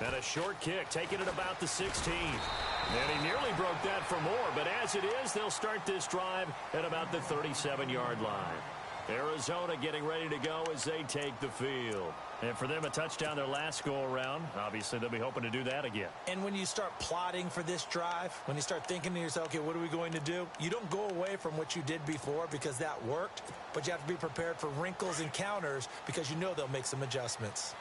And a short kick, taking it about the 16. And he nearly broke that for more, but as it is, they'll start this drive at about the 37-yard line. Arizona getting ready to go as they take the field. And for them, a touchdown their last go-around. Obviously, they'll be hoping to do that again. And when you start plotting for this drive, when you start thinking to yourself, okay, what are we going to do? You don't go away from what you did before because that worked, but you have to be prepared for wrinkles and counters because you know they'll make some adjustments.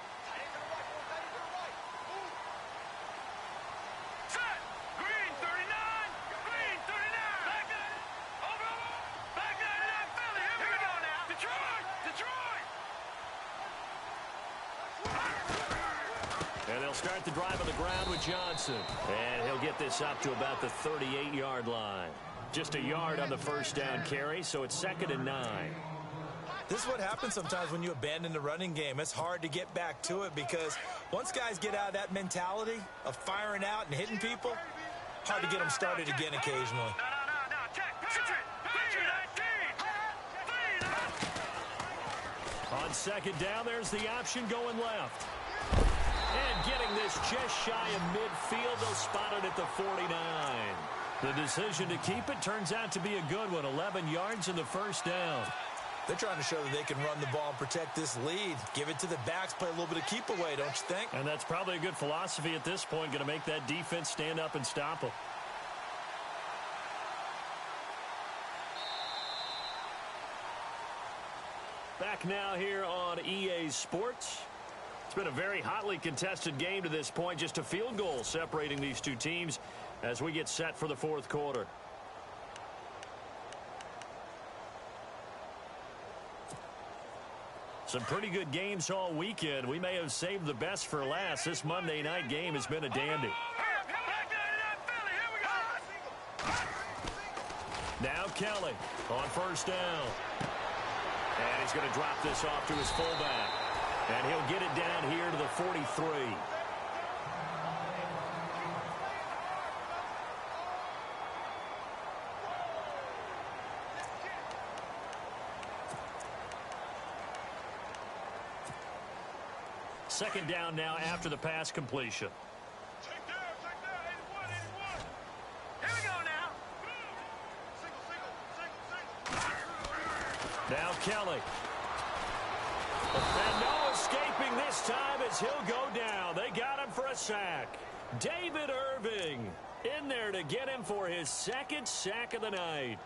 Start the drive on the ground with Johnson. And he'll get this up to about the 38-yard line. Just a yard on the first down carry, so it's 2nd and 9. This is what happens sometimes when you abandon the running game. It's hard to get back to it because once guys get out of that mentality of firing out and hitting people, hard to get them started again occasionally. On 2nd down, there's the option going left. And getting this just shy of midfield, they'll spot it at the 49. The decision to keep it turns out to be a good one. 11 yards in the first down. They're trying to show that they can run the ball and protect this lead. Give it to the backs, play a little bit of keep away, don't you think? And that's probably a good philosophy at this point, going to make that defense stand up and stop them. Back now here on EA Sports. It's been a very hotly contested game to this point. Just a field goal separating these two teams as we get set for the 4th quarter. Some pretty good games all weekend. We may have saved the best for last. This Monday night game has been a dandy. Now Kelly on first down. And he's going to drop this off to his fullback. And he'll get it down here to the 43. Second down now after the pass completion. Check down, 81, 81. Here we go now. Single. Now Kelly. And no escaping this time as he'll go down. They got him for a sack. David Irving in there to get him for his second sack of the night.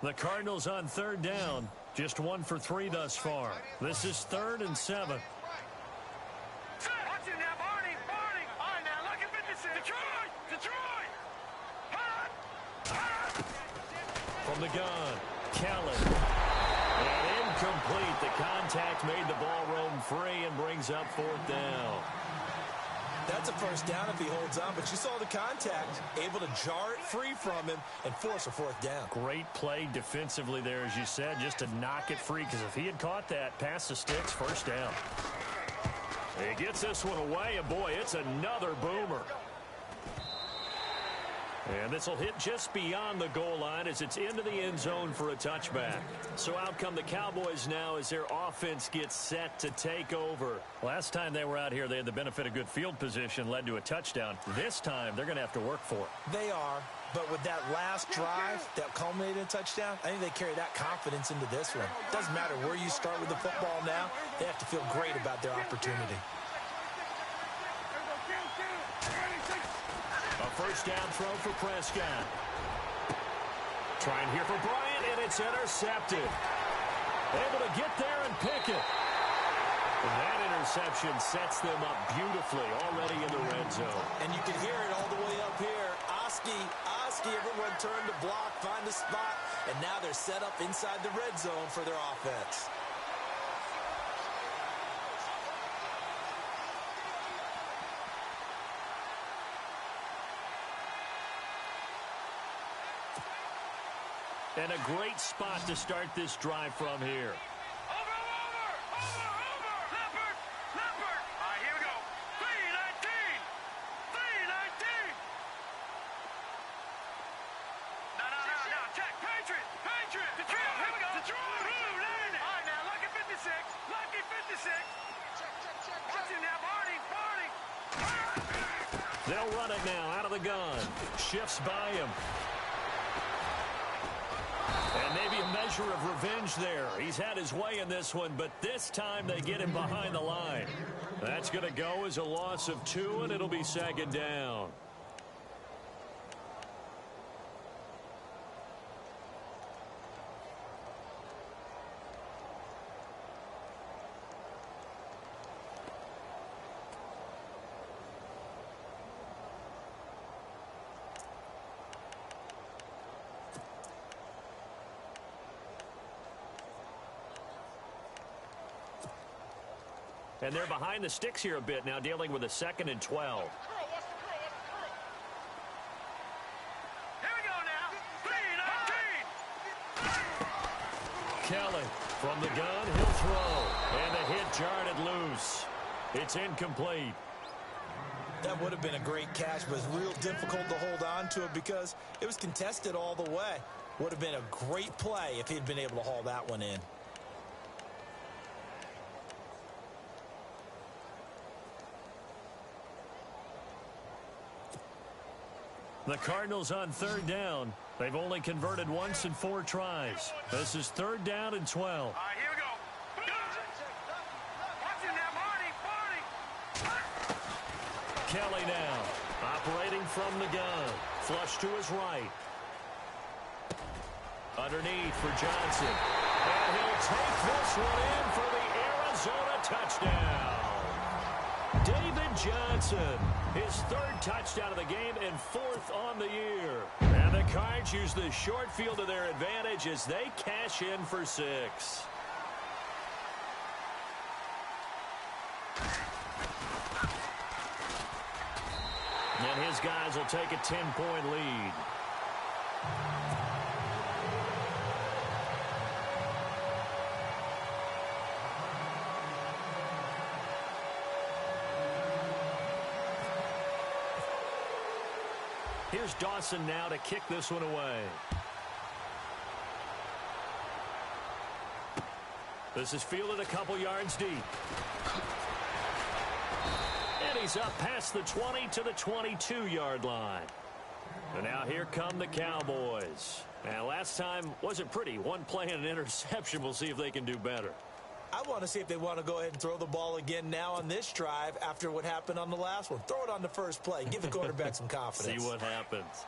The Cardinals on third down. Just 1 for 3 thus far. This is 3rd and 7. Watch it now, Barney. All right, now, look at Detroit. From the gun, Kelly. And incomplete. The contact made the ball roam free and brings up 4th down. That's a first down if he holds on, but you saw the contact, able to jar it free from him and force a 4th down. Great play defensively there, as you said, just to knock it free, because if he had caught that, past the sticks, 1st down. He gets this one away, and boy, it's another boomer. And this will hit just beyond the goal line as it's into the end zone for a touchback. So out come the Cowboys now as their offense gets set to take over. Last time they were out here, they had the benefit of good field position, led to a touchdown. This time, they're going to have to work for it. They are, but with that last drive that culminated in a touchdown, I think they carry that confidence into this one. Doesn't matter where you start with the football now, they have to feel great about their opportunity. A first down throw for Prescott. Trying here for Bryant, and it's intercepted. Able to get there and pick it. And that interception sets them up beautifully already in the red zone. And you can hear it all the way up here. Oski, everyone turned to block, find a spot, and now they're set up inside the red zone for their offense. And a great spot to start this drive from here. Over. Leopard. All right, here we go. 319. No. Check. Patriot. Detroit. Here we go. Detroit. All right, now, lucky 56. Check. Watch it now, Barney. They'll run it now out of the gun. Shifts by him. And maybe a measure of revenge there. He's had his way in this one, but this time they get him behind the line. That's going to go as a loss of 2, and it'll be 2nd down. And they're behind the sticks here a bit now, dealing with a 2nd and 12. Here we go now. 319. Kelly from the gun, he'll throw. And the hit jarred it loose. It's incomplete. That would have been a great catch, but it's real difficult to hold on to it because it was contested all the way. Would have been a great play if he'd been able to haul that one in. The Cardinals on 3rd down. They've only converted once in 4 tries. This is 3rd down and 12. All right, here we go. Watch it now, Barney. Kelly now, operating from the gun. Flush to his right. Underneath for Johnson. And he'll take this one in for the Arizona touchdown. David Johnson, his 3rd touchdown of the game and 4th on the year. And the Cards use the short field to their advantage as they cash in for 6. And his guys will take a 10-point lead. Here's Dawson now to kick this one away. This is fielded a couple yards deep. And he's up past the 20 to the 22-yard line. And now here come the Cowboys. Now, last time wasn't pretty. One play and an interception. We'll see if they can do better. I want to see if they want to go ahead and throw the ball again now on this drive after what happened on the last one. Throw it on the first play. Give the quarterback some confidence. See what happens.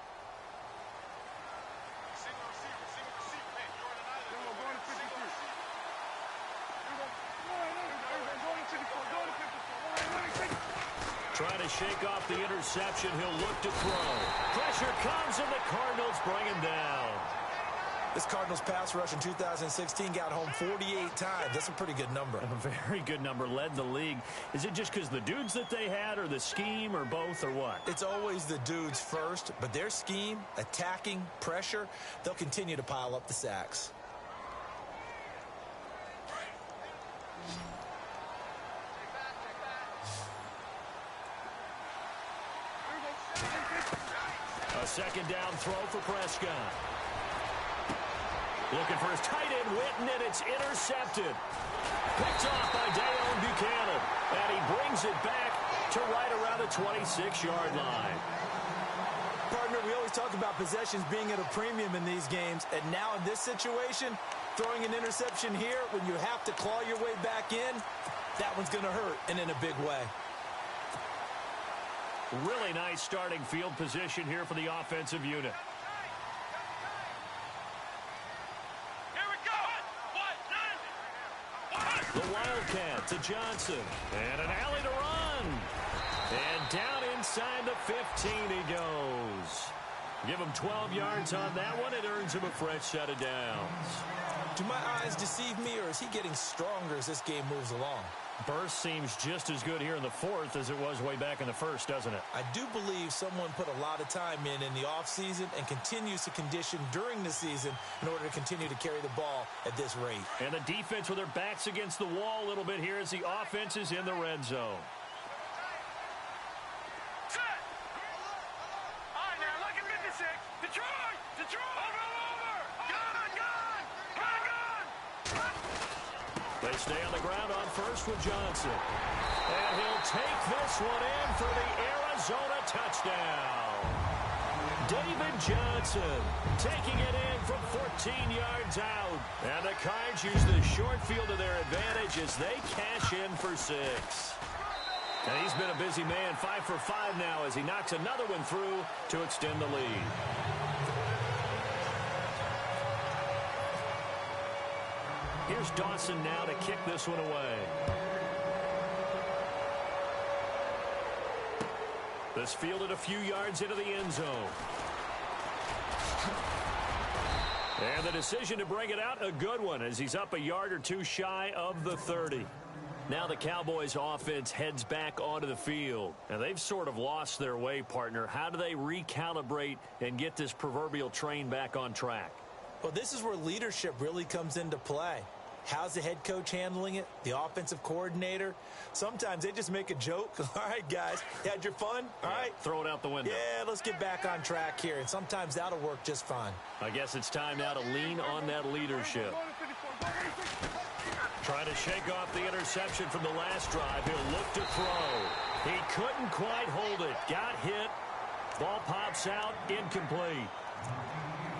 Trying to shake off the interception. He'll look to throw. Pressure comes, and the Cardinals bring him down. This Cardinals pass rush in 2016 got home 48 times. That's a pretty good number. A very good number. Led the league. Is it just because the dudes that they had, or the scheme, or both, or what? It's always the dudes first, but their scheme, attacking, pressure, they'll continue to pile up the sacks. A second down throw for Prescott. Looking for his tight end, Witten, and it's intercepted. Picked off by Dale Buchanan. And he brings it back to right around the 26-yard line. Partner, we always talk about possessions being at a premium in these games. And now in this situation, throwing an interception here when you have to claw your way back in, that one's going to hurt, and in a big way. Really nice starting field position here for the offensive unit. The Wildcat to Johnson. And an alley to run. And down inside the 15 he goes. Give him 12 yards on that one. It earns him a fresh set of downs. Do my eyes deceive me, or is he getting stronger as this game moves along? Burst seems just as good here in the fourth as it was way back in the first, doesn't it? I do believe someone put a lot of time in the offseason and continues to condition during the season in order to continue to carry the ball at this rate. And the defense with their backs against the wall a little bit here as the offense is in the red zone. Set! All right, now look at 56. Detroit! Detroit! Over! Gun! They stay on the ground on first with Johnson. And he'll take this one in for the Arizona touchdown. David Johnson taking it in from 14 yards out. And the Cards use the short field to their advantage as they cash in for 6. And he's been a busy man, 5 for 5 now as he knocks another one through to extend the lead. Here's Dawson now to kick this one away. This fielded a few yards into the end zone. And the decision to bring it out, a good one, as he's up a yard or two shy of the 30. Now the Cowboys offense heads back onto the field. And they've sort of lost their way, partner. How do they recalibrate and get this proverbial train back on track? Well, this is where leadership really comes into play. How's the head coach handling it? The offensive coordinator? Sometimes they just make a joke. All right, guys, you had your fun? All right. Throw it out the window. Yeah, let's get back on track here. And sometimes that'll work just fine. I guess it's time now to lean on that leadership. Trying to shake off the interception from the last drive. He'll look to throw. He couldn't quite hold it. Got hit. Ball pops out. Incomplete.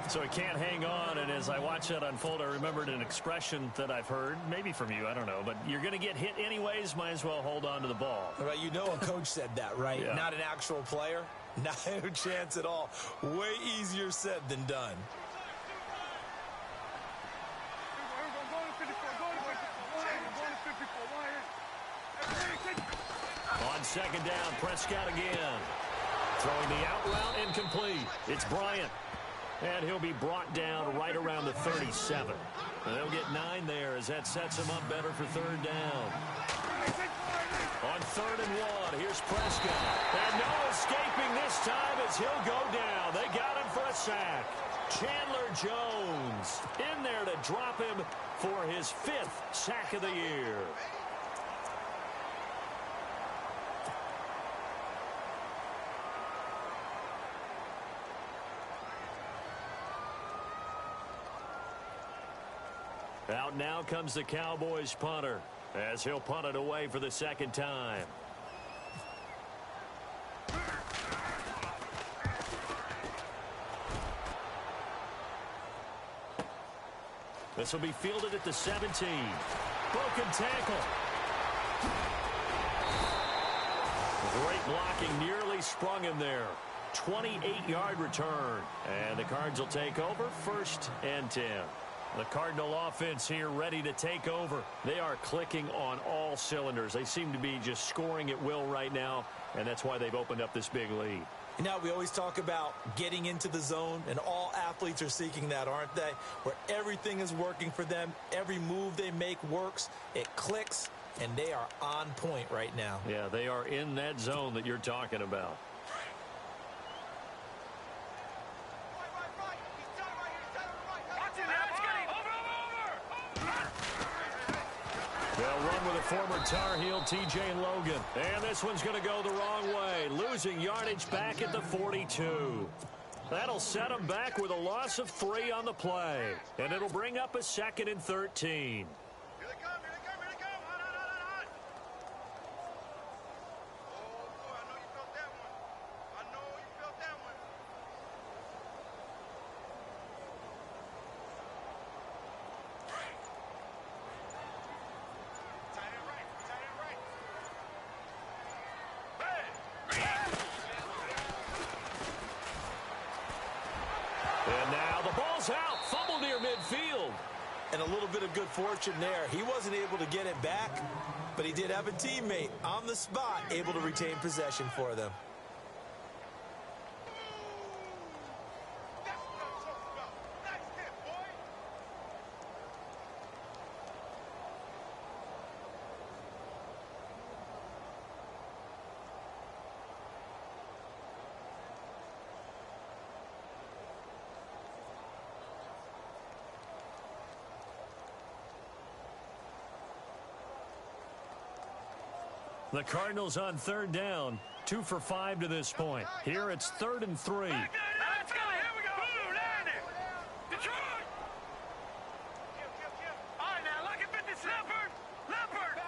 So he can't hang on, and as I watch that unfold, I remembered an expression that I've heard, maybe from you, I don't know, but you're going to get hit anyways, might as well hold on to the ball. All right, you know a coach said that, right? Yeah. Not an actual player? Not a chance at all. Way easier said than done. On second down, Prescott again. Throwing the out route, incomplete. It's Bryant. And he'll be brought down right around the 37. And they'll get 9 there as that sets him up better for third down. On 3rd and 1, here's Prescott. And no escaping this time as he'll go down. They got him for a sack. Chandler Jones in there to drop him for his 5th sack of the year. Out now comes the Cowboys punter as he'll punt it away for the 2nd time. This will be fielded at the 17. Broken tackle. Great blocking, nearly sprung him there. 28-yard return. And the Cards will take over 1st and 10. The Cardinal offense here ready to take over. They are clicking on all cylinders. They seem to be just scoring at will right now, and that's why they've opened up this big lead. You know, we always talk about getting into the zone, and all athletes are seeking that, aren't they? Where everything is working for them. Every move they make works. It clicks, and they are on point right now. Yeah, they are in that zone that you're talking about. They'll run with a former Tar Heel, T.J. Logan. And this one's going to go the wrong way, losing yardage back at the 42. That'll set them back with a loss of 3 on the play. And it'll bring up a 2nd and 13. And now the ball's out. Fumble near midfield. And a little bit of good fortune there. He wasn't able to get it back, but he did have a teammate on the spot able to retain possession for them. The Cardinals on 3rd down, 2 for 5 to this point. Here it's 3rd and 3. Let's go. Here we go. Boom, down there. Detroit. All right, now look at 50. Leopard.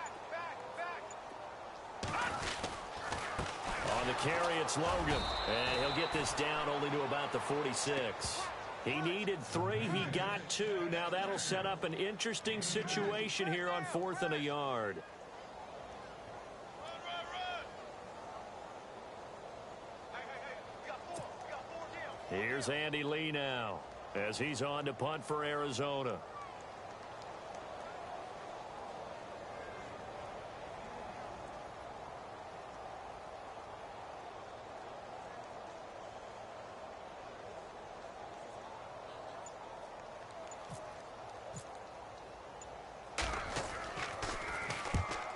On the carry, it's Logan. And he'll get this down only to about the 46. He needed 3. He got 2. Now that'll set up an interesting situation here on 4th and a yard. Here's Andy Lee now as he's on to punt for Arizona.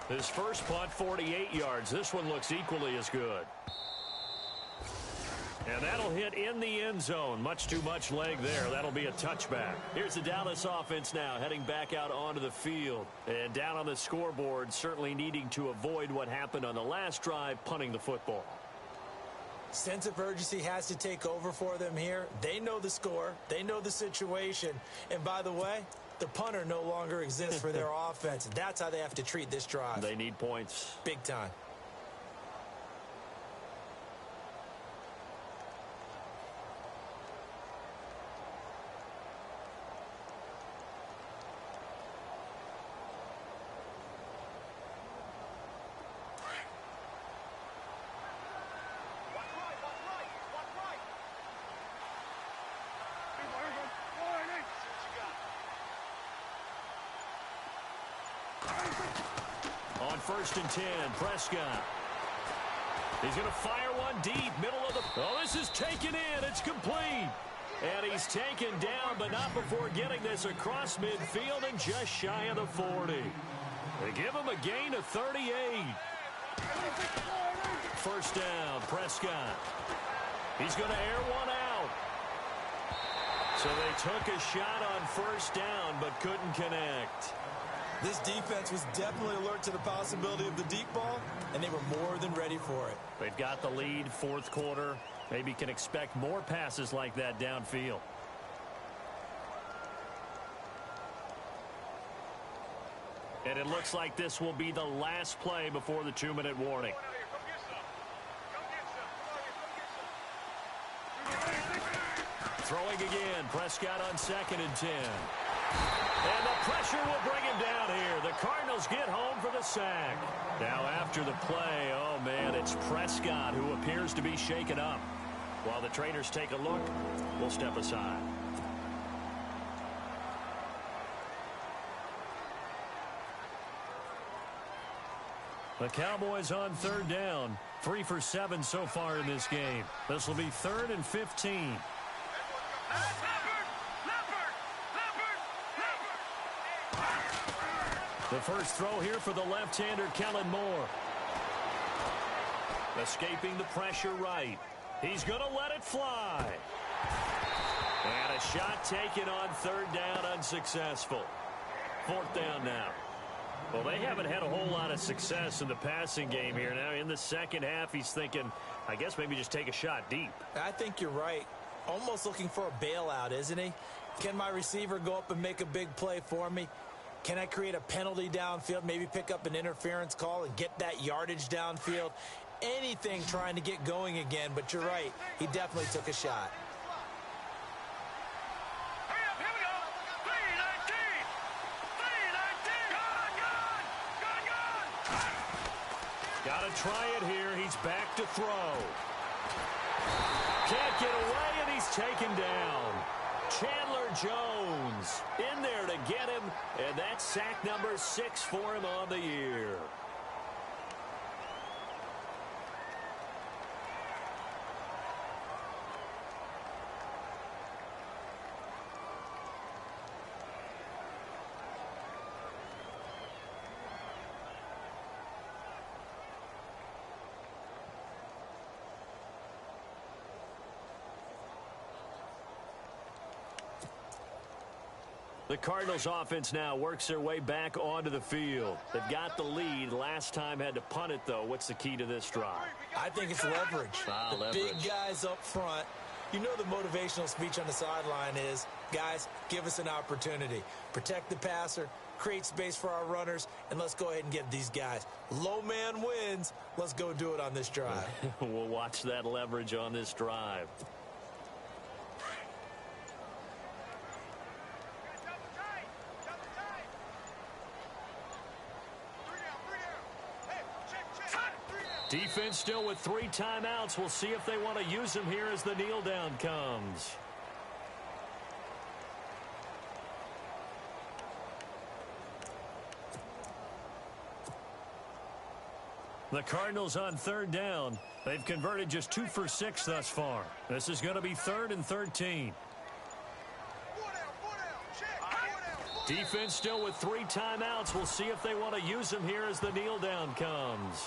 His first punt, 48 yards. This one looks equally as good. And that'll hit in the end zone. Much too much leg there. That'll be a touchback. Here's the Dallas offense now heading back out onto the field. And down on the scoreboard, certainly needing to avoid what happened on the last drive, punting the football. Sense of urgency has to take over for them here. They know the score. They know the situation. And by the way, the punter no longer exists for their offense. That's how they have to treat this drive. They need points. Big time. On 1st and 10, Prescott. He's going to fire one deep, middle of the... Oh, this is taken in. It's complete. And he's taken down, but not before getting this across midfield and just shy of the 40. They give him a gain of 38. First down, Prescott. He's going to air one out. So they took a shot on first down, but couldn't connect. This defense was definitely alert to the possibility of the deep ball, and they were more than ready for it. They've got the lead, fourth quarter. Maybe can expect more passes like that downfield. And it looks like this will be the last play before the 2-minute warning. Throwing again, Prescott on 2nd and 10. And the pressure will bring him down here. The Cardinals get home for the sack. Now after the play, oh man, it's Prescott who appears to be shaken up. While the trainers take a look, we'll step aside. The Cowboys on 3rd down. 3 for 7 so far in this game. This will be 3rd and 15. The first throw here for the left-hander, Kellen Moore. Escaping the pressure right. He's going to let it fly. And a shot taken on 3rd down, unsuccessful. 4th down now. Well, they haven't had a whole lot of success in the passing game here. Now, in the second half, he's thinking, I guess maybe just take a shot deep. I think you're right. Almost looking for a bailout, isn't he? Can my receiver go up and make a big play for me? Can I create a penalty downfield, maybe pick up an interference call and get that yardage downfield? Anything trying to get going again, but you're right. He definitely took a shot. Got to try it here. He's back to throw. Can't get away, and he's taken down. Chandler Jones in there to get him, and that's sack number 6 for him on the year. The Cardinals offense now works their way back onto the field. They've got the lead. Last time had to punt it, though. What's the key to this drive? I think it's leverage. Leverage. Big guys up front. You know the motivational speech on the sideline is, guys, give us an opportunity. Protect the passer, create space for our runners, and let's go ahead and get these guys. Low man wins. Let's go do it on this drive. We'll watch that leverage on this drive. Defense still with 3 timeouts. We'll see if they want to use them here as the kneel down comes. The Cardinals on 3rd down. They've converted just 2 for 6 thus far. This is going to be 3rd and 13. Defense still with 3 timeouts. We'll see if they want to use them here as the kneel down comes.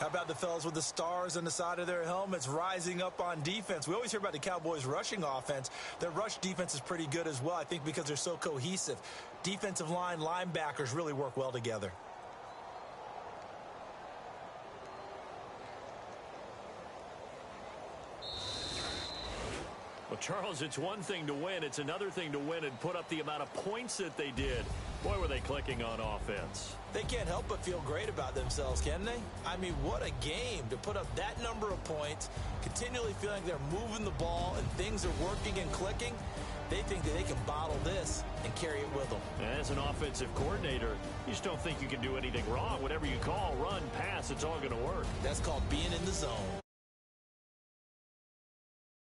How about the fellas with the stars on the side of their helmets rising up on defense? We always hear about the Cowboys' rushing offense. Their rush defense is pretty good as well, I think, because they're so cohesive. Defensive line, linebackers really work well together. Well, Charles, it's one thing to win. It's another thing to win and put up the amount of points that they did. Boy, were they clicking on offense. They can't help but feel great about themselves, can they? I mean, what a game to put up that number of points, continually feeling they're moving the ball and things are working and clicking. They think that they can bottle this and carry it with them. As an offensive coordinator, you just don't think you can do anything wrong. Whatever you call, run, pass, it's all going to work. That's called being in the zone.